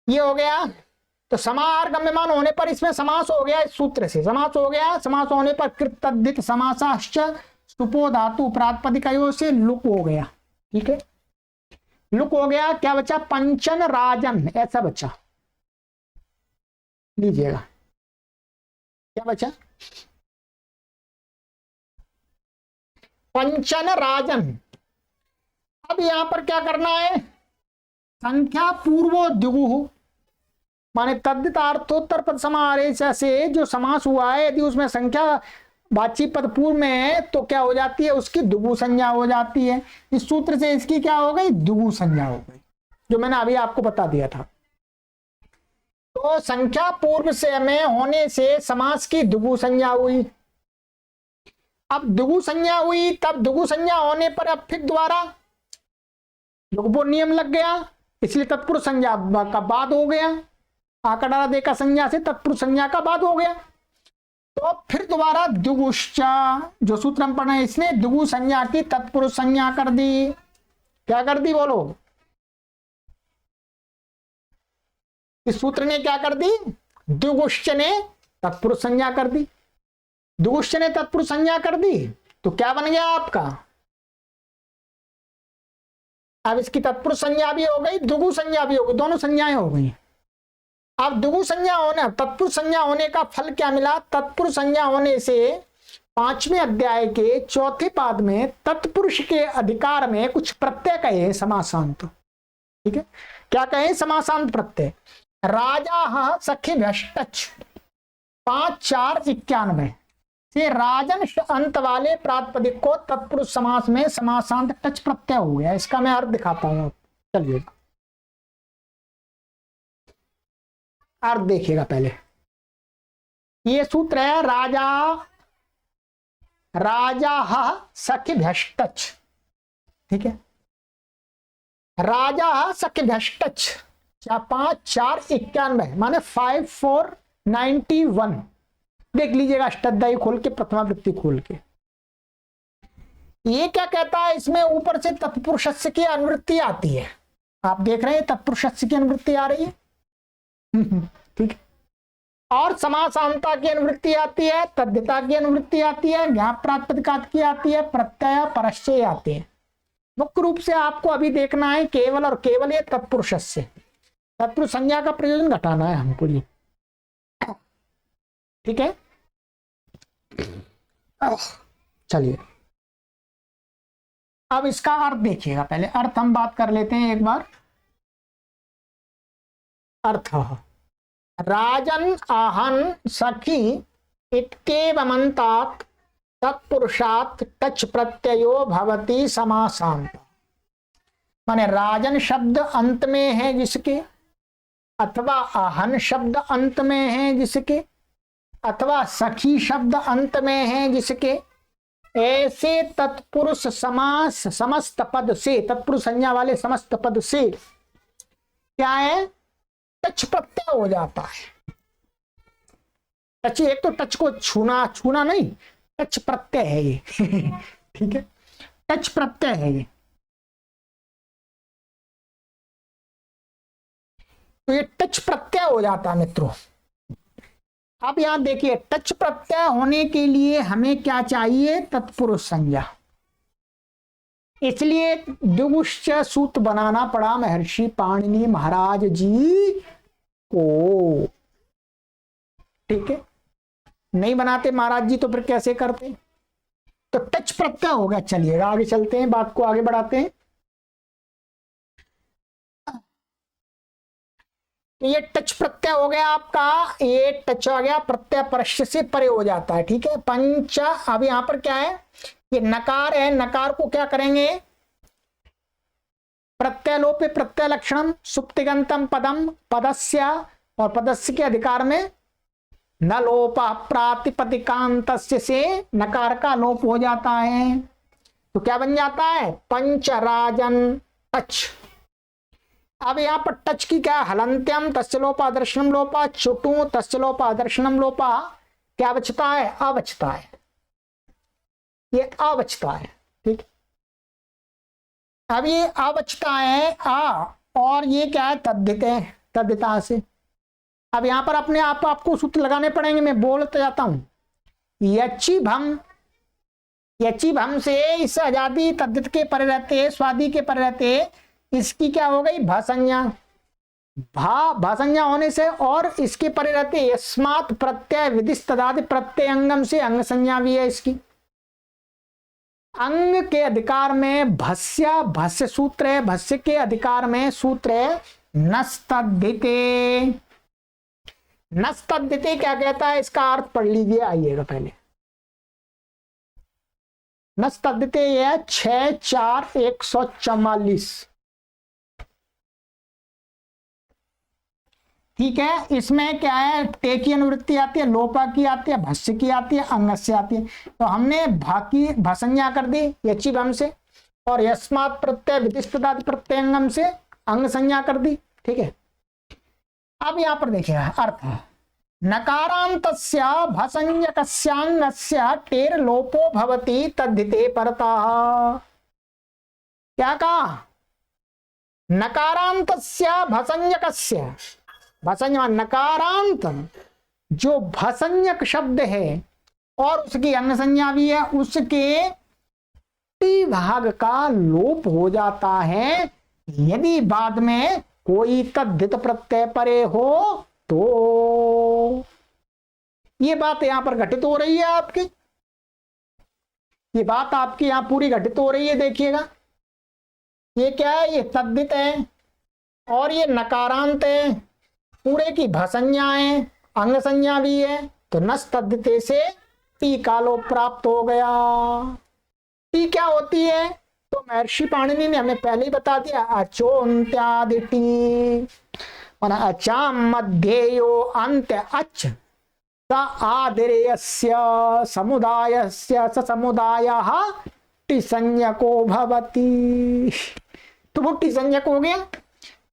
हो गया। तो समाहार गम्यमान होने पर इसमें समास हो गया, इस सूत्र से समास हो गया। समास होने पर कृत तद्धित समासाश्च सुपो धातु प्रातिपदिकयो से लुक हो गया। ठीक है, लुक हो गया। क्या बचा, पंचन राजन, ऐसा बचा। लीजिएगा क्या बचा, पंचन राजन। अब यहां पर क्या करना है, संख्या पूर्वो द्विगु माने तद्धितार्थोत्तर पद समाहारे से जो समास हुआ है यदि उसमें संख्या वाची पद पूर्व में है तो क्या हो जाती है, उसकी द्विगु संज्ञा हो जाती है। इस सूत्र से इसकी क्या हो गई, द्विगु संज्ञा हो गई, जो मैंने अभी आपको बता दिया था। तो संख्या पूर्व से में होने से समास की द्विगु संज्ञा हुई। अब द्विगु संज्ञा हुई, तब द्विगु संज्ञा होने पर अब फिर दोबारा लुकबो नियम लग गया, इसलिए तत्पुरुष संज्ञा का बाद हो गया। आकड़ा दे का संज्ञा से तत्पुरुष संज्ञा का बाद हो गया। तो फिर दोबारा द्विगुश्चा जो सूत्र हम पढ़े इसने द्विगु संज्ञा की तत्पुरुष संज्ञा कर दी। क्या कर दी बोलो, इस सूत्र ने क्या कर दी, द्विगुश्च ने तत्पुरुष संज्ञा कर दी। द्विगुश्च ने तत्पुरुष संज्ञा कर दी तो क्या बन गया आपका, अब इसकी तत्पुरुष संज्ञा भी हो गई, द्विगु संज्ञा भी हो गई, दोनों संज्ञाएं हो गई। अब द्विगु संज्ञा होने तत्पुरुष संज्ञा होने का फल क्या मिला, तत्पुरुष संज्ञा होने से 5वें अध्याय के चौथे पाद में तत्पुरुष के अधिकार में कुछ प्रत्यय कहे समासांत। ठीक है, क्या कहे, समासांत प्रत्यय। राजा सखी भ्यष्टच 5-4-91 से राजन अंत वाले प्रातिपदिक को तत्पुरुष समास में समासांत टच प्रत्यय हो गया। इसका मैं अर्थ दिखाता हूं, चलिए अर्थ देखिएगा। पहले ये सूत्र है राजा सखी भ्यष्टच। ठीक है, राजा सखी भ्यष्टच 5-4-91 माने 5-4-91। देख लीजिएगा अष्टाध्यायी खोल के, प्रथमावृत्ति खोल के। ये क्या कहता है, इसमें ऊपर से तत्पुरुषस्य की अनुवृत्ति आती है। आप देख रहे हैं तत्पुरुषस्य की अनुवृत्ति आ रही है। ठीक, और समासांता की अनुवृत्ति आती है, तद्धिता की अनुवृत्ति आती है, ज्ञाप प्रातिपदिकात की आती है, प्रत्यय परश्चय आती है। मुख्य रूप से आपको अभी देखना है केवल और केवल ये तत्पुरुषस्य, तत्पुरुष संज्ञा का प्रयोजन घटाना है हमको ये। ठीक है, चलिए अब इसका अर्थ देखिएगा। पहले अर्थ हम बात कर लेते हैं एक बार। अर्थ, राजन आहन सखी इत्येवमन्तात् तत्पुरुषात् टच प्रत्ययो भवति समासांत। माने राजन शब्द अंत में है जिसके, अथवा अहन शब्द अंत में है जिसके, अथवा सखी शब्द अंत में है जिसके, ऐसे तत्पुरुष समास समस्त पद से, तत्पुरुष संज्ञा वाले समस्त पद से क्या है, टच प्रत्यय हो जाता है। टच, एक तो टच को छूना, छूना नहीं, टच प्रत्यय है ये ठीक है, टच प्रत्यय है ये। तो ये टच प्रत्यय हो जाता है मित्रों। अब यहां देखिए, टच प्रत्यय होने के लिए हमें क्या चाहिए, तत्पुरुष संज्ञा। इसलिए द्विगुश्च सूत्र बनाना पड़ा महर्षि पाणिनि महाराज जी को। ठीक है, नहीं बनाते महाराज जी तो फिर कैसे करते। तो टच प्रत्यय हो गया। चलिएगा आगे चलते हैं, बात को आगे बढ़ाते हैं। तो ये टच प्रत्यय हो गया आपका, ये टच आ गया, प्रत्यय परस्य से परे हो जाता है। ठीक है, पंच। अब यहां पर क्या है, ये नकार है, नकार को क्या करेंगे, प्रत्यय लोपे प्रत्यय लक्षणम सुप्तिगंतम पदम पदस्य, और पदस्य के अधिकार में न लोप प्रातिपदिकांत से नकार का लोप हो जाता है। तो क्या बन जाता है, पंचराजन टच। अब यहां पर टच की क्या, हलंत्यम तस्य लोपा दर्शनम लोपा, चुटू तस्य लोपा दर्शनम लोपा, क्या बचता है, अबचता है, ये अबचता है। ठीक, अब ये अबचता है आ, और ये क्या है, तद्धित है, तद्धिता से। अब यहां पर अपने आप आपको सूत्र लगाने पड़ेंगे, मैं बोलते जाता हूं। यची भम, यची भम से इस आजादी तद्धित के परे रहते, स्वादि के परे रहते, इसकी क्या हो गई, भासंज्ञा। भासंज्ञा होने से और इसके परे रहते यस्मात् प्रत्यय विधिस तदादि प्रत्यय अंगम से अंग संज्ञा भी है इसकी। अंग के अधिकार में भस्य, भस्य सूत्र है, भस्य के अधिकार में सूत्र है नस्तद्धिते। नस्तद्धिते क्या कहता है, इसका अर्थ पढ़ लीजिए, आइएगा पहले। नस्तद्धिते है 6-4-144। ठीक है, इसमें क्या है, टे की अनुवृत्ति आती है, लोपा की आती है, भस्य की आती है, अंग से आती है। तो हमने भा की भासंज्ञा कर दी यची भम से, और यस्मात् प्रत्यय विधिष्टदादि प्रत्ययंगम से अंग संज्ञा कर दी। ठीक है, अब यहां पर देखिएगा अर्थ, नकारांतस्य भसंज्ञकस्यांगस्य टेर लोपो भवति तद्धिते परतः। क्या कहा, नकारांतस्य भसंज्ञकस्य, भसंज्ञक नकारांत जो भसंज्ञक शब्द है और उसकी अंग संज्ञा भी है, उसके टी भाग का लोप हो जाता है यदि बाद में कोई तद्धित प्रत्यय परे हो तो। ये बात यहां पर घटित हो रही है आपकी, ये बात आपकी यहां पूरी घटित हो रही है। देखिएगा ये क्या है, ये तद्धित है और ये नकारांत है, पूरे की भसंज्ञाएं, अंग संज्ञा भी है, तो नस तद्धिते से टी का लोप प्राप्त हो गया। टी क्या होती है, तो महर्षि पाणिनि ने हमें पहले ही बता दिया, अचोन्त्यादि टी, अचाम मध्येयो अंत्य अच स आदिरेयस्य समुदायस्य स समुदायः टी संज्ञको भवति। तो वो टी संज्ञक हो गया।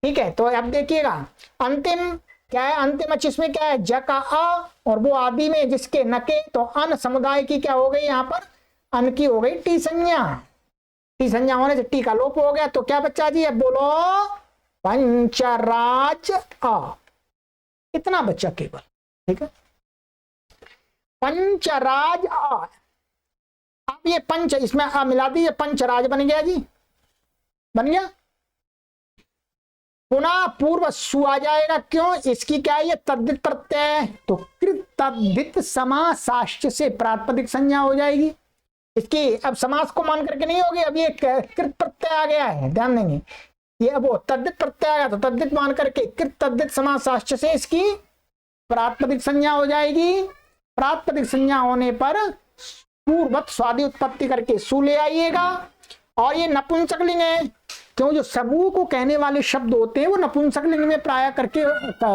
ठीक है, तो अब देखिएगा अंतिम क्या है, अंतिम अच इसमें क्या है, ज का अ, और वो आदि में जिसके नके, तो अन समुदाय की क्या हो गई, यहाँ पर अन की हो गई टी संज्ञा। टी संज्ञा होने से टी का लोप हो गया, तो क्या बच्चा जी, अब बोलो पंचराज अ, इतना बच्चा केवल। ठीक है, पंचराज अ। अब ये पंच इसमें अ मिला दीजिए, पंचराज बन गया जी, बन गया। पुनः पूर्व सु आ जाएगा, क्यों, इसकी क्या है, ये तद्धित प्रत्यय, तो कृत तद्धित समासाश्च से प्रातिपदिक संज्ञा हो जाएगी इसकी। अब समास को मान करके नहीं होगी, अब ये कृत प्रत्यय आ गया है, ध्यान देंगे, ये अब वो तद्धित प्रत्यय आ गया, तो तद्धित मान करके कृत तद्धित समासाश्च से इसकी प्रातिपदिक संज्ञा हो जाएगी। प्रातिपदिक संज्ञा होने पर पूर्ववत स्वादि उत्पत्ति करके सु ले आइएगा, और ये नपुंसकलिंग है क्यों, जो समूह को कहने वाले शब्द होते हैं वो नपुंसकलिंग में प्राय करके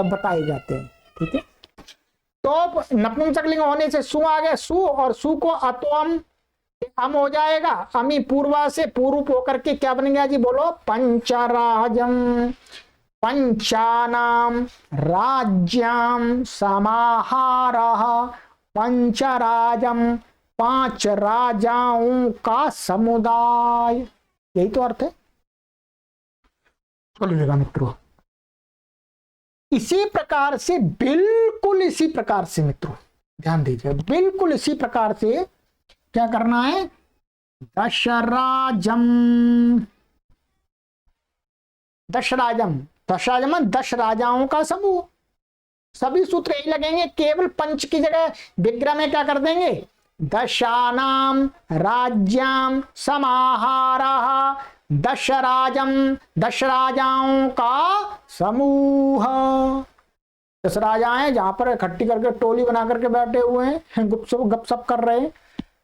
बताए जाते हैं। ठीक है, तो नपुंसकलिंग होने से सु आ गया, सु, और सु को अतोम अम हो जाएगा, अमी पूर्वा से पूर्व होकर के क्या बन गया जी, बोलो, पंचराजम, पंचानाम राज्याम समाहारः, पंचराजम, 5 राजाओं का समुदाय, यही तो अर्थ है। चलिएगा मित्रों, इसी प्रकार से, बिल्कुल इसी प्रकार से मित्रों ध्यान दीजिए, बिल्कुल इसी प्रकार से क्या करना है, दशराजम, दशराजम, दशराजम 10 राजाओं का समूह, सभी सूत्र यही लगेंगे, केवल पंच की जगह विग्रह में क्या कर देंगे, दशानाम राज्याम समाहारः, 10 राजम, 10 राजाओं का समूह। 10 राजा हैं जहां पर इकट्ठी करके टोली बना करके बैठे हुए हैं, गपसप कर रहे हैं।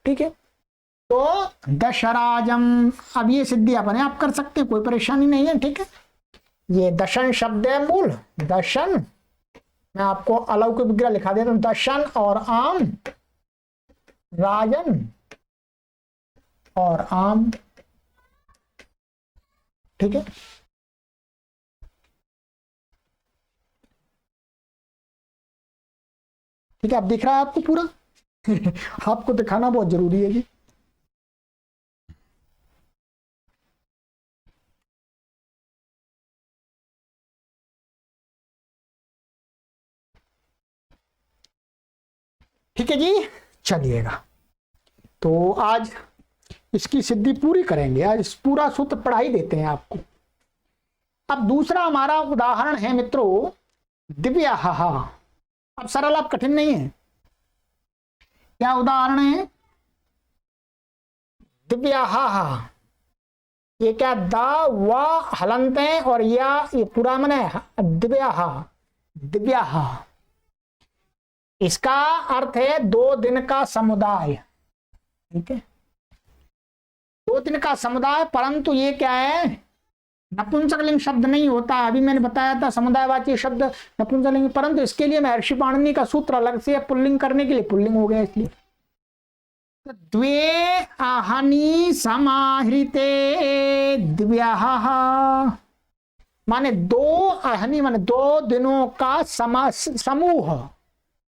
ठीक है, तो दशराजम, अब ये सिद्धि अपने आप कर सकते हैं, कोई परेशानी नहीं है। ठीक है, ये दशन शब्द है मूल, दशन, मैं आपको अलौकिक विग्रह लिखा देता हूं, दशन और आम, राजन और आम। ठीक है, ठीक है, अब दिख रहा है आपको पूरा आपको दिखाना बहुत जरूरी है जी। ठीक है जी, चलिएगा, तो आज इसकी सिद्धि पूरी करेंगे, आज पूरा सूत्र पढ़ा ही देते हैं आपको। अब दूसरा हमारा उदाहरण है मित्रों, दिव्याह। अब सरल, अब कठिन नहीं है। क्या उदाहरण है, दिव्याह, ये क्या, द व हलंत है और या ये पूरा मन है, दिव्याह, दिव्याह, इसका अर्थ है 2 दिन का समुदाय। ठीक है, 2 दिन का समुदाय, परंतु ये क्या है, नपुंसकलिंग शब्द नहीं होता। अभी मैंने बताया था समुदायवाची शब्द नपुंसकलिंग, परंतु इसके लिए महर्षि पाणिनि का सूत्र अलग से है, पुल्लिंग करने के लिए पुल्लिंग हो गया इसलिए। तो द्वे आहनि समाहृते दिव्याः, माने 2 आहनि माने 2 दिनों का समूह,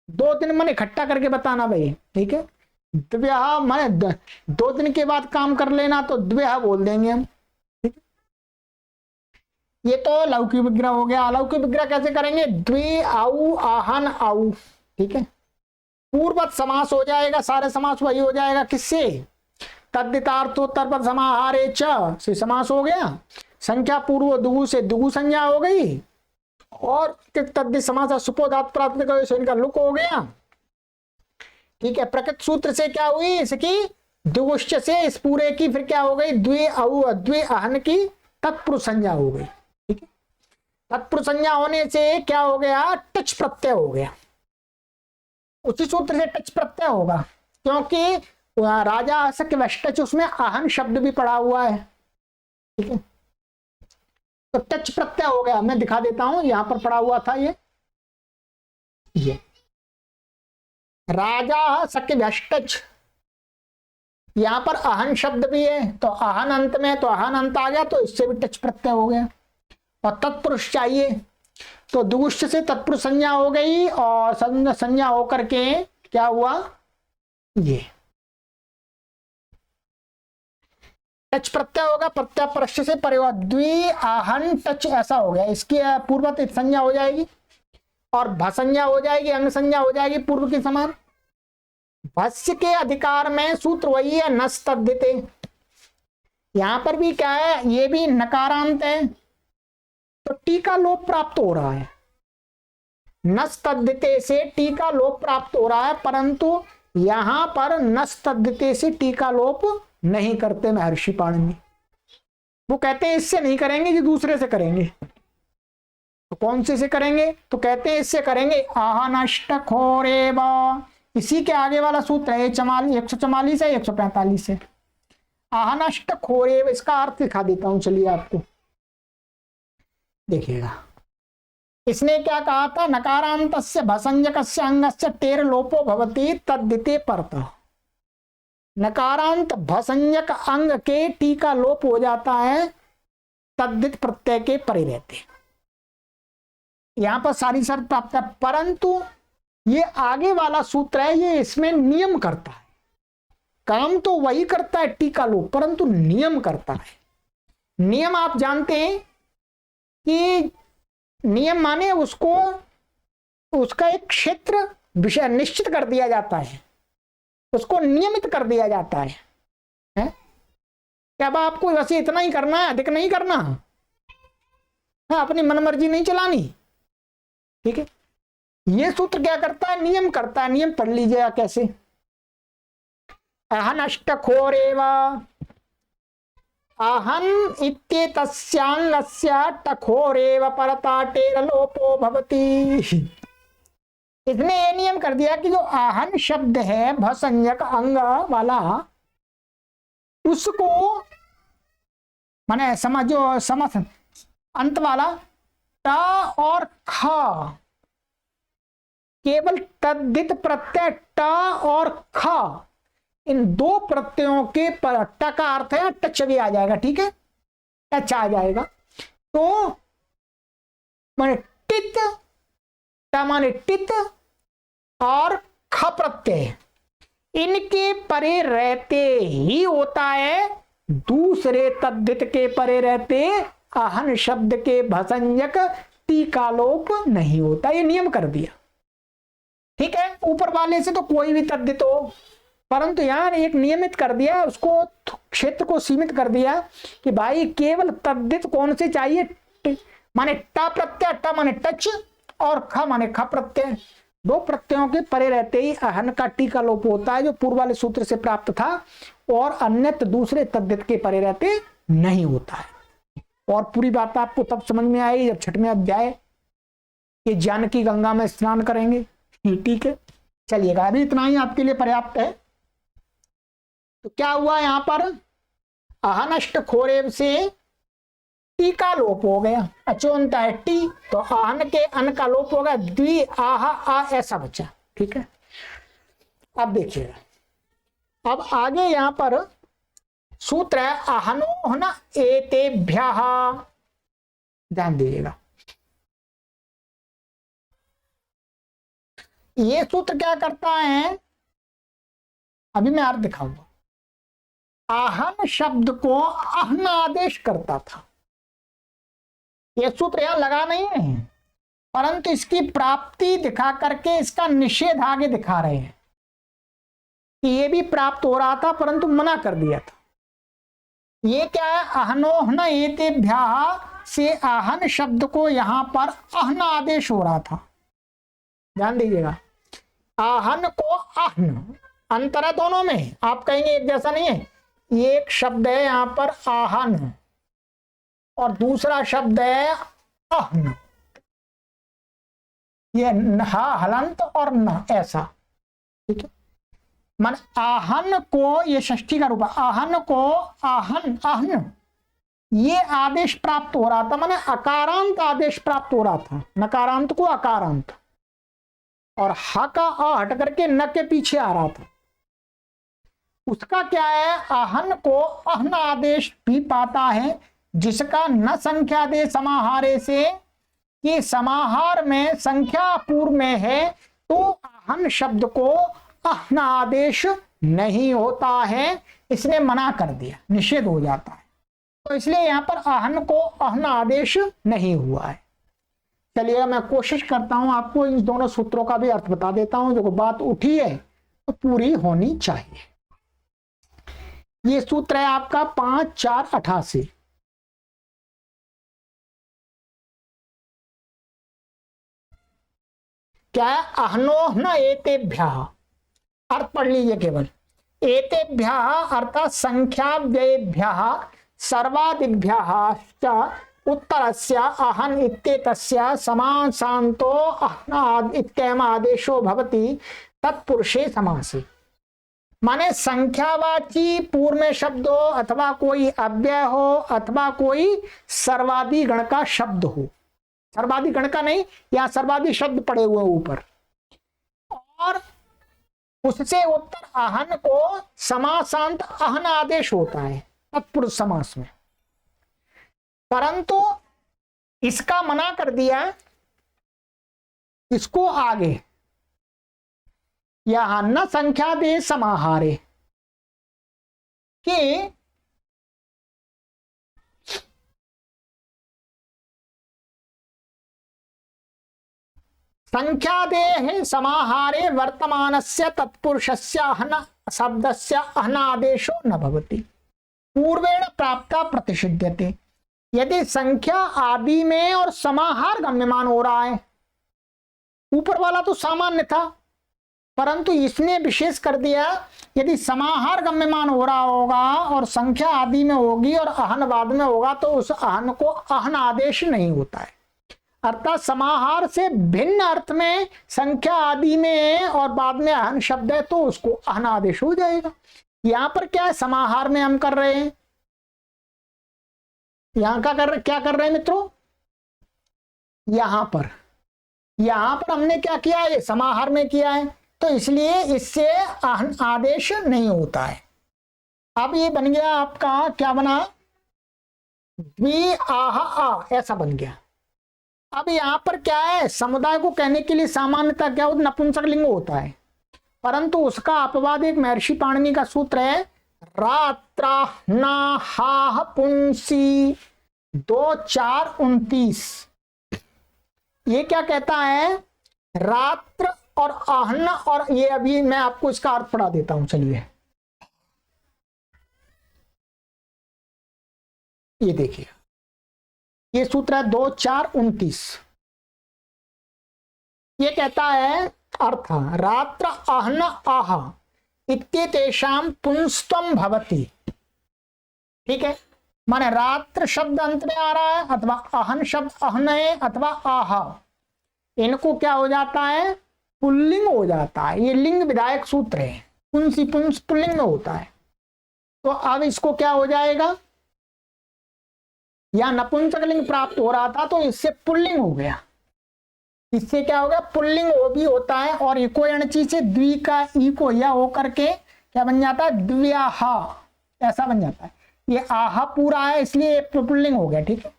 2 दिन माने इकट्ठा करके बताना भाई। ठीक है, द्व्याः माने 2 दिन के बाद काम कर लेना, तो द्व्याः बोल देंगे हम। ठीक है, ये तो लौकिक विग्रह हो गया। अलौकिक विग्रह कैसे करेंगे, द्वि आउ आहन आउ। ठीक है, पूर्ववत समास हो जाएगा, सारे समास वही हो जाएगा, किससे, तद्धितार्थोत्तर पद समाहारे च से समास हो गया, संख्या पूर्व दुगु से दुगु संज्ञा हो गई, और तद्धित समास सुपोधात प्राप्त इनका लुक हो गया। ठीक है, प्रकृत सूत्र से क्या हुई, इसकी द्विगुश्च से इस पूरे की फिर क्या हो गई, द्वि औ द्वि अहन की तत्पुरुष संज्ञा हो गई। ठीक है, तत्पुरुष संज्ञा होने से क्या हो गया, टच प्रत्यय हो गया। उसी सूत्र से टच प्रत्यय होगा, क्योंकि राजा असक वष्टच उसमें आहन शब्द भी पड़ा हुआ है। ठीक है, तो टच प्रत्यय हो गया। मैं दिखा देता हूं, यहां पर पड़ा हुआ था ये राजा सक वष्टच, यहां पर आहन शब्द भी है, तो आहन अंत में, तो आहन अंत आ गया, तो इससे भी टच प्रत्यय हो गया। और तत्पुरुष चाहिए, तो दुगुष्ट से तत्पुरुष संज्ञा हो गई, और संज्ञा होकर के क्या हुआ, ये टच प्रत्यय होगा, प्रत्यय परश्य से परिवार, द्वि आहन टच ऐसा हो गया। इसकी पूर्वत संज्ञा हो जाएगी और भसंज्ञा हो जाएगी, अंग संज्ञा हो जाएगी पूर्व के समान। भस्य के अधिकार में सूत्र वही है, नस तद्धिते। यहां पर भी क्या है, ये भी नकारांत है, तो टीका लोप प्राप्त हो रहा है। नस तद्धिते से टीका लोप प्राप्त हो रहा है, परंतु यहां पर नस तद्धिते से टीका लोप नहीं करते महर्षि पाणिनि। वो कहते हैं इससे नहीं करेंगे जी, दूसरे से करेंगे। तो कौन से करेंगे, तो कहते हैं इससे करेंगे, आहनष्ट खोरेव। इसी के आगे वाला सूत्र है 144 है 145 है। आहनष्ट खोरेव, इसका अर्थ दिखा देता हूं, चलिए आपको। देखिएगा इसने क्या कहा था, नकारांतस्य भसंजकस्य अंगस्य टेर लोपो भवति तद्दिते परतः। नकारांत भसंजक अंग के टी का लोप हो जाता है तद्दित प्रत्यय के परे रहते। यहां पर सारी शर्त प्राप्त है, परंतु ये आगे वाला सूत्र है ये इसमें नियम करता है। काम तो वही करता है टी का लोप, परंतु नियम करता है। नियम आप जानते हैं कि नियम माने उसको उसका एक क्षेत्र विषय निश्चित कर दिया जाता है, उसको नियमित कर दिया जाता है, क्या अब आपको वैसे इतना ही करना है, अधिक नहीं करना। हाँ, अपनी मनमर्जी नहीं चलानी, ठीक है। ये सूत्र क्या करता है, नियम करता है। नियम पढ़ लीजिएगा कैसे, अहनष्टखोरेव अहन इत्येतस्यान्नस्य टखोरेव परता टेर लोपो भवति। इसने ये नियम कर दिया कि जो आहन शब्द है भसंजक अंग वाला, उसको माने समझ अंत वाला ट और ख, केवल तद्धित प्रत्यय ट और ख, इन दो प्रत्ययों के पर ट का अर्थ है टच भी आ जाएगा, ठीक है, टच आ जाएगा। तो माने टित, ट माने टित और ख प्रत्यय, इनके परे रहते ही होता है, दूसरे तद्धित के परे रहते आहन शब्द के भसंजक टी का लोप नहीं होता। ये नियम कर दिया, ठीक है। ऊपर वाले से तो कोई भी तद्धित हो, परंतु यहां एक नियमित कर दिया, उसको क्षेत्र को सीमित कर दिया कि भाई केवल तद्धित कौन से चाहिए, माने ट प्रत्यय, ट माने टच और ख माने ख प्रत्यय, दो प्रत्ययों के परे रहते ही अहन का टी का लोप होता है, जो पूर्व वाले सूत्र से प्राप्त था, और अन्यत्र दूसरे तद्धित के परे रहते नहीं होता है। और पूरी बात आपको तब समझ में आएगी जब छठवें अध्याय ये जानकी गंगा में स्नान करेंगे, ठीक है। चलिएगा, अभी इतना ही आपके लिए पर्याप्त है। तो क्या हुआ यहां पर, अहनष्ट खोरेव से टी का लोप हो गया, अचोनता है टी, तो आहन के अन का लोप हो गया, द्वि आह आ ऐसा बचा, ठीक है। अब देखिएगा, अब आगे यहां पर सूत्र है आहनोहन एतेभ्यः, ध्यान दीजिएगा। ये सूत्र क्या करता है, अभी मैं अर्थ दिखाऊंगा। आहन शब्द को आहन आदेश करता था, यह सूत्र यहां लगा नहीं है, परंतु इसकी प्राप्ति दिखा करके इसका निषेध आगे दिखा रहे हैं कि यह भी प्राप्त हो रहा था परंतु मना कर दिया था। ये क्या है, आहनोहन एतेभ्यः से आहन शब्द को यहां पर आहन आदेश हो रहा था, ध्यान दीजिएगा। आहन को आहन, अंतर है दोनों में, आप कहेंगे एक जैसा नहीं है। एक शब्द है यहां पर आहन और दूसरा शब्द है आहन, ये हा हलंत और न ऐसा, ठीक है। मन आहन को, ये षष्ठी का रूप है, आहन को आहन आहन, ये आदेश प्राप्त हो रहा था, माने अकारांत आदेश प्राप्त हो रहा था, नकारांत को अकारांत, और ह का आ हट करके न के पीछे आ रहा था। उसका क्या है, आहन को अहन आदेश भी पाता है, जिसका न संख्या दे समाहारे से, कि समाहार में संख्या पूर्व में है, तो आहन शब्द को अहन आदेश नहीं होता है, इसने मना कर दिया, निषेध हो जाता है। तो इसलिए यहां पर आहन को अहन आदेश नहीं हुआ है। चलिए मैं कोशिश करता हूं आपको इन दोनों सूत्रों का भी अर्थ बता देता हूं, जो बात उठी है तो पूरी होनी चाहिए। ये सूत्र है आपका 5 4 88। क्या है, अहनोहन एतेभ्यः, अर्थ पढ़ लीजिए केवल, एतेभ्यः अर्थात संख्या व्ययेभ्यः सर्वादिभ्यः उत्तरस्य अहन इत्येतस्य समासान्तो अहन इत्ययम् आदेशो भवति तत्पुरुषे समासे। माने संख्यावाची पूर्व में शब्द हो अथवा कोई अव्यय हो अथवा कोई सर्वादि गण का शब्द हो, सर्वादि गण का नहीं, या सर्वादि शब्द पड़े हुए ऊपर, और उससे उत्तर अहन को समासांत अहन आदेश होता है तत्पुरुष समास में। परंतु इसका मना कर दिया, इसको आगे यहां न संख्या दे समाहारे कि संख्या दे समाहारे वर्तमानस्य तत्पुरुषस्य अहन शब्दस्य अहनादेशो न भवति पूर्वेण प्राप्ता प्रतिषिध्यते। यदि संख्या आदि में और समाहार गम्यमान हो रहा है, ऊपर वाला तो सामान्य था परंतु इसने विशेष कर दिया, यदि समाहार गम्यमान हो रहा होगा और संख्या आदि में होगी और अहन बाद में होगा तो उस अहन को अहन आदेश नहीं होता है। अर्थात समाहार से भिन्न अर्थ में संख्या आदि में और बाद में अहन शब्द है तो उसको अहन आदेश हो जाएगा। यहां पर क्या है, समाहार में हम कर रहे हैं, यहां क्या कर रहे हैं मित्रों, यहां पर हमने क्या किया है, समाहार में किया है तो इसलिए इससे अहन आदेश नहीं होता है। अब ये बन गया आपका, क्या बना, द्वि आह आ, ऐसा बन गया। अब यहां पर क्या है, समुदाय को कहने के लिए सामान्यतः क्या होता, नपुंसक लिंग होता है, परंतु उसका अपवाद एक महर्षि पाणिनि का सूत्र है, रात्राह पुंसी 2-4-29। ये क्या कहता है, रात्र और आहन, और ये अभी मैं आपको इसका अर्थ पढ़ा देता हूं, चलिए ये देखिए, ये सूत्र है 2-4-29। ये कहता है अर्थ, रात्र आहन आह इत्येतेषां पुंस्त्वं भवति। ठीक है, माने रात्र शब्द अंत में आ रहा है अथवा अहन शब्द अहनय अथवा आहा, इनको क्या हो जाता है, पुल्लिंग हो जाता है। ये लिंग विधायक सूत्र है, पुंसी पुंस पुल्लिंग में होता है। तो अब इसको क्या हो जाएगा, या नपुंसक लिंग प्राप्त हो रहा था तो इससे पुल्लिंग हो गया, इससे क्या हो गया, पुल्लिंग वो भी होता है। और इको यणची से द्वि का ई को या हो करके क्या बन जाता है, द्व्याहा, ऐसा बन जाता है। ये आहा पूरा है इसलिए पुल्लिंग हो गया। ठीक है,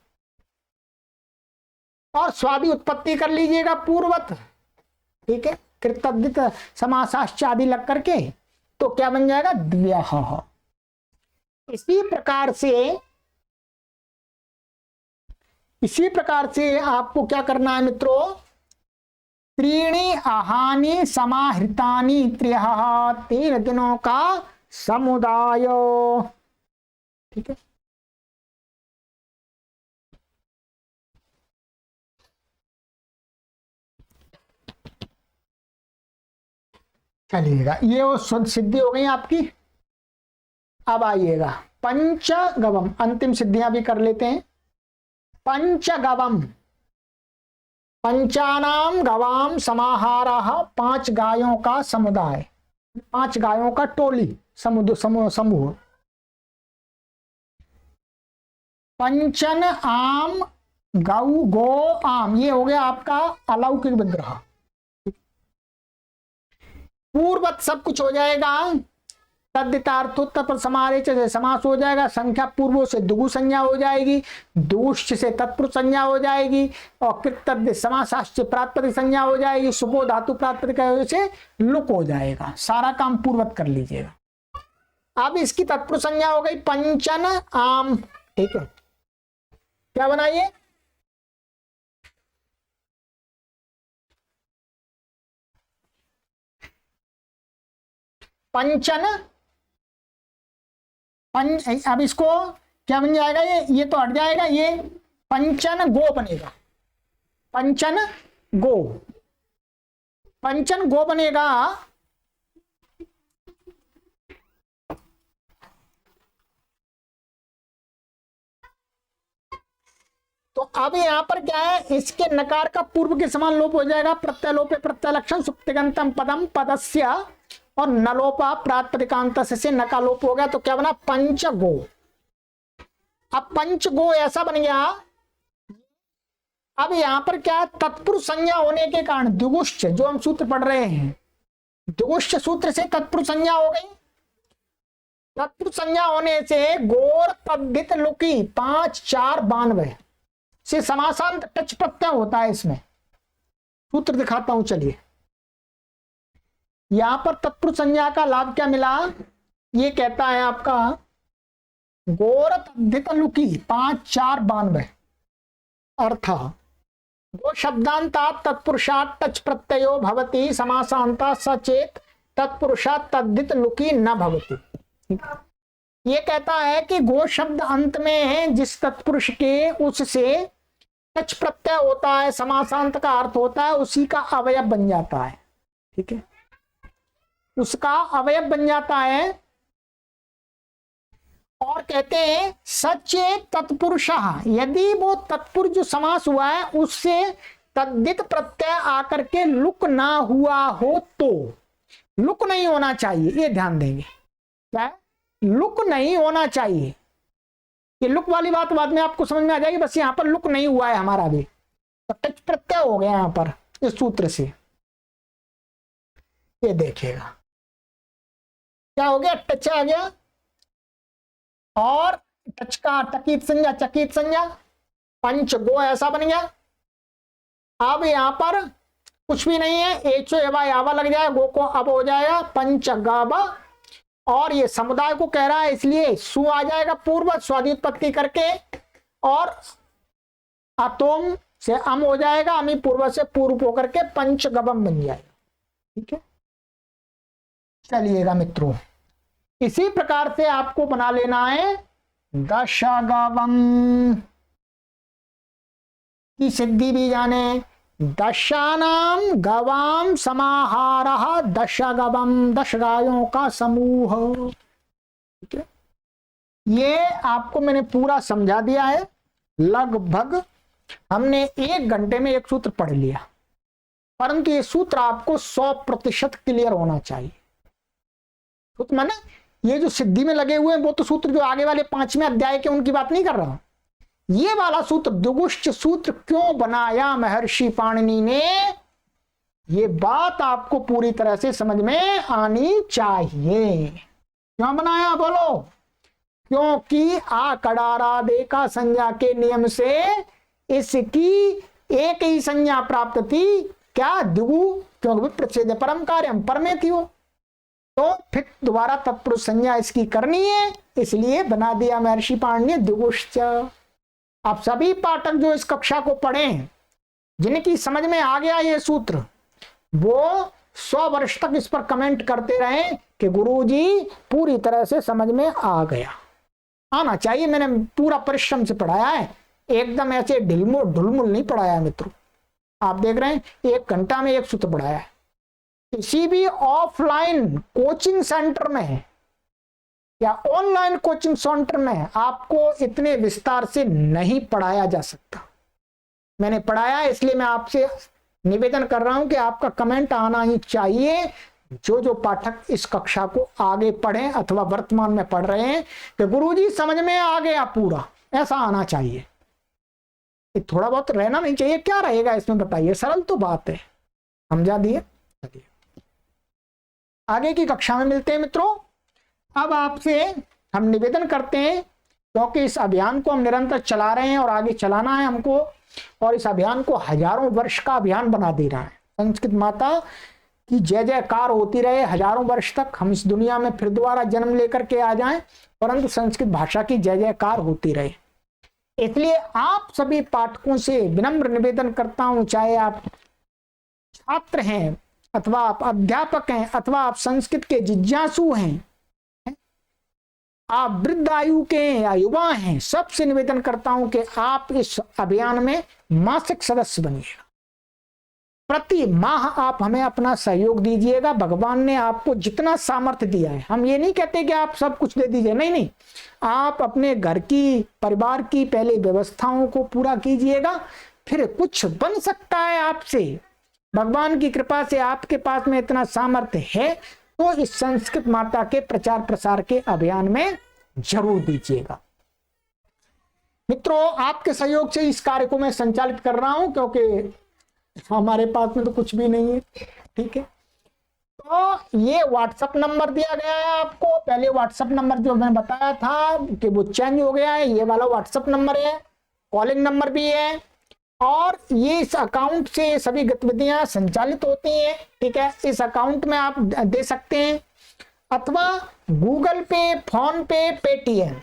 और स्वादि उत्पत्ति कर लीजिएगा पूर्वत। ठीक है, कृतद्धित समासाश्च आदि लग करके तो क्या बन जाएगा, द्व्याहा। इसी प्रकार से आपको क्या करना है मित्रों, त्रीणि आहानि समाहृतानि त्रियः 3 दिनों का समुदाय। ठीक है, चलिएगा, ये वो सिद्धि हो गई आपकी। अब आइएगा पंचगवम, अंतिम सिद्धियां भी कर लेते हैं। पंचगवम, पंचानाम गवाम समाहारः, 5 गायों का समुदाय, 5 गायों का टोली, समूह। पंचन आम गौ गो आम, ये हो गया आपका अलौकिक विग्रह। पूर्वत सब कुछ हो जाएगा, तद्धितार्थोत्तर पर समारे से समास हो जाएगा, संख्या पूर्वों से दुगु संज्ञा हो जाएगी, दूष्ट से तत्पुरुष संज्ञा हो जाएगी, और कृतद्ध समासाश्च प्रातिपदिक संज्ञा हो जाएगी, सुपो धातु प्रातिपदिक से लुक हो जाएगा। सारा काम पूर्वत कर लीजिएगा। अब इसकी तत्पुरुष संज्ञा हो गई पंचन आम। ठीक है, क्या बनाइए, पंचन, अब इसको क्या बन जाएगा, ये तो हट जाएगा, ये पंचन गो बनेगा, पंचन गो बनेगा। तो अब यहां पर क्या है, इसके नकार का पूर्व के समान लोप हो जाएगा, प्रत्यय लोपे प्रत्यय लक्षण सुप्तिगंतम पदम पदस्य और नलोपा प्रातिपदिकांत से नकालोप हो गया, तो क्या बना पंचगो। अब पंचगो ऐसा बन गया। अब यहां पर क्या तत्पुरुष संज्ञा होने के कारण द्विगुष्ट, जो हम सूत्र पढ़ रहे हैं, द्विगुष्ट सूत्र से तत्पुरुष संज्ञा हो गई। तत्पुरुष संज्ञा होने से गोर तद्धित लुकी 5 4 92 से समासांत टच प्रत्यय होता है। इसमें सूत्र दिखाता हूं, चलिए। यहां पर तत्पुरुष संज्ञा का लाभ क्या मिला, ये कहता है आपका गोर तद्धित लुकी 5 4 92 अर्थ गो शब्दांतात तत्पुरुषात् टच प्रत्ययो भवति समासांता सचेत तत्पुरुषात् तद्धित लुकी न भवति। ये कहता है कि गो शब्द अंत में है, जिस तत्पुरुष के उससे टच प्रत्यय होता है, समासांत का अर्थ होता है, उसी का अवयव बन जाता है। ठीक है, उसका अवयव बन जाता है। और कहते हैं सचेत तत्पुरुष, यदि वो तत्पुरुष जो समास हुआ है उससे तद्धित प्रत्यय आकर के लुक ना हुआ हो, तो लुक नहीं होना चाहिए, ये ध्यान देंगे। क्या लुक नहीं होना चाहिए, ये लुक वाली बात बाद में आपको समझ में आ जाएगी, बस यहां पर लुक नहीं हुआ है हमारा भी, तो टच प्रत्यय हो गया यहां पर इस सूत्र से। ये देखिएगा क्या हो गया, टच आ गया और टच का टकीत संज्ञा चकित संज्ञा पंच गो ऐसा बन गया। अब यहां पर कुछ भी नहीं है, एचो एवा यावा लग जाए, गो को अब हो जाएगा पंच गाबा, और ये समुदाय को कह रहा है इसलिए सु आ जाएगा पूर्व स्वादित्पत्ति करके, और अतोम से अम हो जाएगा, अमी पूर्व से पूर्व होकर के पंचगबम बन जाएगा। ठीक है, चलिएगा मित्रों, इसी प्रकार से आपको बना लेना है दशगवम की सिद्धि भी जाने। दशानाम गवाम समाहारः दशगवम, 10 गायों का समूह। ठीक है, ये आपको मैंने पूरा समझा दिया है। लगभग हमने 1 घंटे में एक सूत्र पढ़ लिया, परंतु ये सूत्र आपको 100% क्लियर होना चाहिए। सूत्र माने ये जो सिद्धि में लगे हुए हैं वो तो सूत्र जो आगे वाले 5वें अध्याय के उनकी बात नहीं कर रहा। ये वाला सूत्र द्विगुष्ट सूत्र क्यों बनाया महर्षि पाणिनि ने, ये बात आपको पूरी तरह से समझ में आनी चाहिए। क्यों बनाया बोलो, क्योंकि आ कड़ारा दे का संज्ञा के नियम से इसकी एक ही संज्ञा प्राप्त थी, क्या द्विगु, क्योंकि प्रच्छेद परम कार्यम परमे थी वो, तो फिर दोबारा तत्पुरुष संज्ञा इसकी करनी है, इसलिए बना दिया महर्षि पाणिनि ने द्विगुष्ट। आप सभी पाठक जो इस कक्षा को पढ़े हैं, जिनकी समझ में आ गया ये सूत्र, वो 100 वर्ष तक इस पर कमेंट करते रहे कि गुरुजी पूरी तरह से समझ में आ गया। आना चाहिए, मैंने पूरा परिश्रम से पढ़ाया है, एकदम ऐसे ढिलमुल ढुलमुल नहीं पढ़ाया मित्रों। आप देख रहे हैं 1 घंटा में एक सूत्र पढ़ाया है। किसी भी ऑफलाइन कोचिंग सेंटर में या ऑनलाइन कोचिंग सेंटर में आपको इतने विस्तार से नहीं पढ़ाया जा सकता। मैंने पढ़ाया, इसलिए मैं आपसे निवेदन कर रहा हूं कि आपका कमेंट आना ही चाहिए। जो जो पाठक इस कक्षा को आगे पढ़ें अथवा वर्तमान में पढ़ रहे हैं कि गुरुजी समझ में आ गया पूरा, ऐसा आना चाहिए। थोड़ा बहुत रहना नहीं चाहिए, क्या रहेगा इसमें बताइए, सरल तो बात है, समझा दिए। चलिए आगे की कक्षा में मिलते हैं मित्रों। अब आपसे हम निवेदन करते हैं, क्योंकि इस अभियान को हम निरंतर चला रहे हैं और आगे चलाना है हमको, और इस अभियान को हजारों वर्ष का अभियान बना देना है। संस्कृत माता की जय जयकार होती रहे हजारों वर्ष तक, हम इस दुनिया में फिर दोबारा जन्म लेकर के आ जाएं, परंतु संस्कृत भाषा की जय जयकार होती रहे। इसलिए आप सभी पाठकों से विनम्र निवेदन करता हूं, चाहे आप छात्र हैं अथवा आप अध्यापक हैं अथवा आप संस्कृत के जिज्ञासु हैं, आप वृद्ध आयु के या युवा हैं, सबसे निवेदन करता हूं कि आप इस अभियान में मासिक सदस्य बनिएगा। प्रति माह आप हमें अपना सहयोग दीजिएगा। भगवान ने आपको जितना सामर्थ्य दिया है, हम ये नहीं कहते कि आप सब कुछ दे दीजिए, नहीं नहीं, आप अपने घर की परिवार की पहले व्यवस्थाओं को पूरा कीजिएगा, फिर कुछ बन सकता है आपसे। भगवान की कृपा से आपके पास में इतना सामर्थ्य है तो इस संस्कृत माता के प्रचार प्रसार के अभियान में जरूर दीजिएगा। मित्रों, आपके सहयोग से इस कार्य को मैं संचालित कर रहा हूं, क्योंकि हमारे पास में तो कुछ भी नहीं है। ठीक है, तो ये व्हाट्सएप नंबर दिया गया है आपको। पहले व्हाट्सएप नंबर जो मैंने बताया था कि वो चेंज हो गया है, ये वाला व्हाट्सएप नंबर है, कॉलिंग नंबर भी है, और ये इस अकाउंट से सभी गतिविधियां संचालित होती हैं। ठीक है, इस अकाउंट में आप दे सकते हैं, अथवा गूगल पे, फोन पे, पेटीएम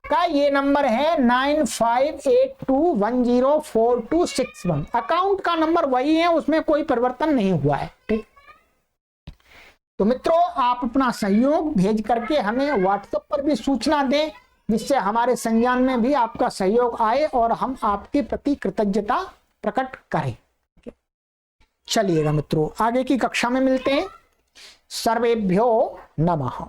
का ये नंबर है 9582104261। अकाउंट का नंबर वही है, उसमें कोई परिवर्तन नहीं हुआ है। ठीक, तो मित्रों, आप अपना सहयोग भेज करके हमें व्हाट्सएप पर भी सूचना दें, जिससे हमारे संज्ञान में भी आपका सहयोग आए और हम आपके प्रति कृतज्ञता प्रकट करें। चलिएगा मित्रों, आगे की कक्षा में मिलते हैं। सर्वेभ्यो नमः।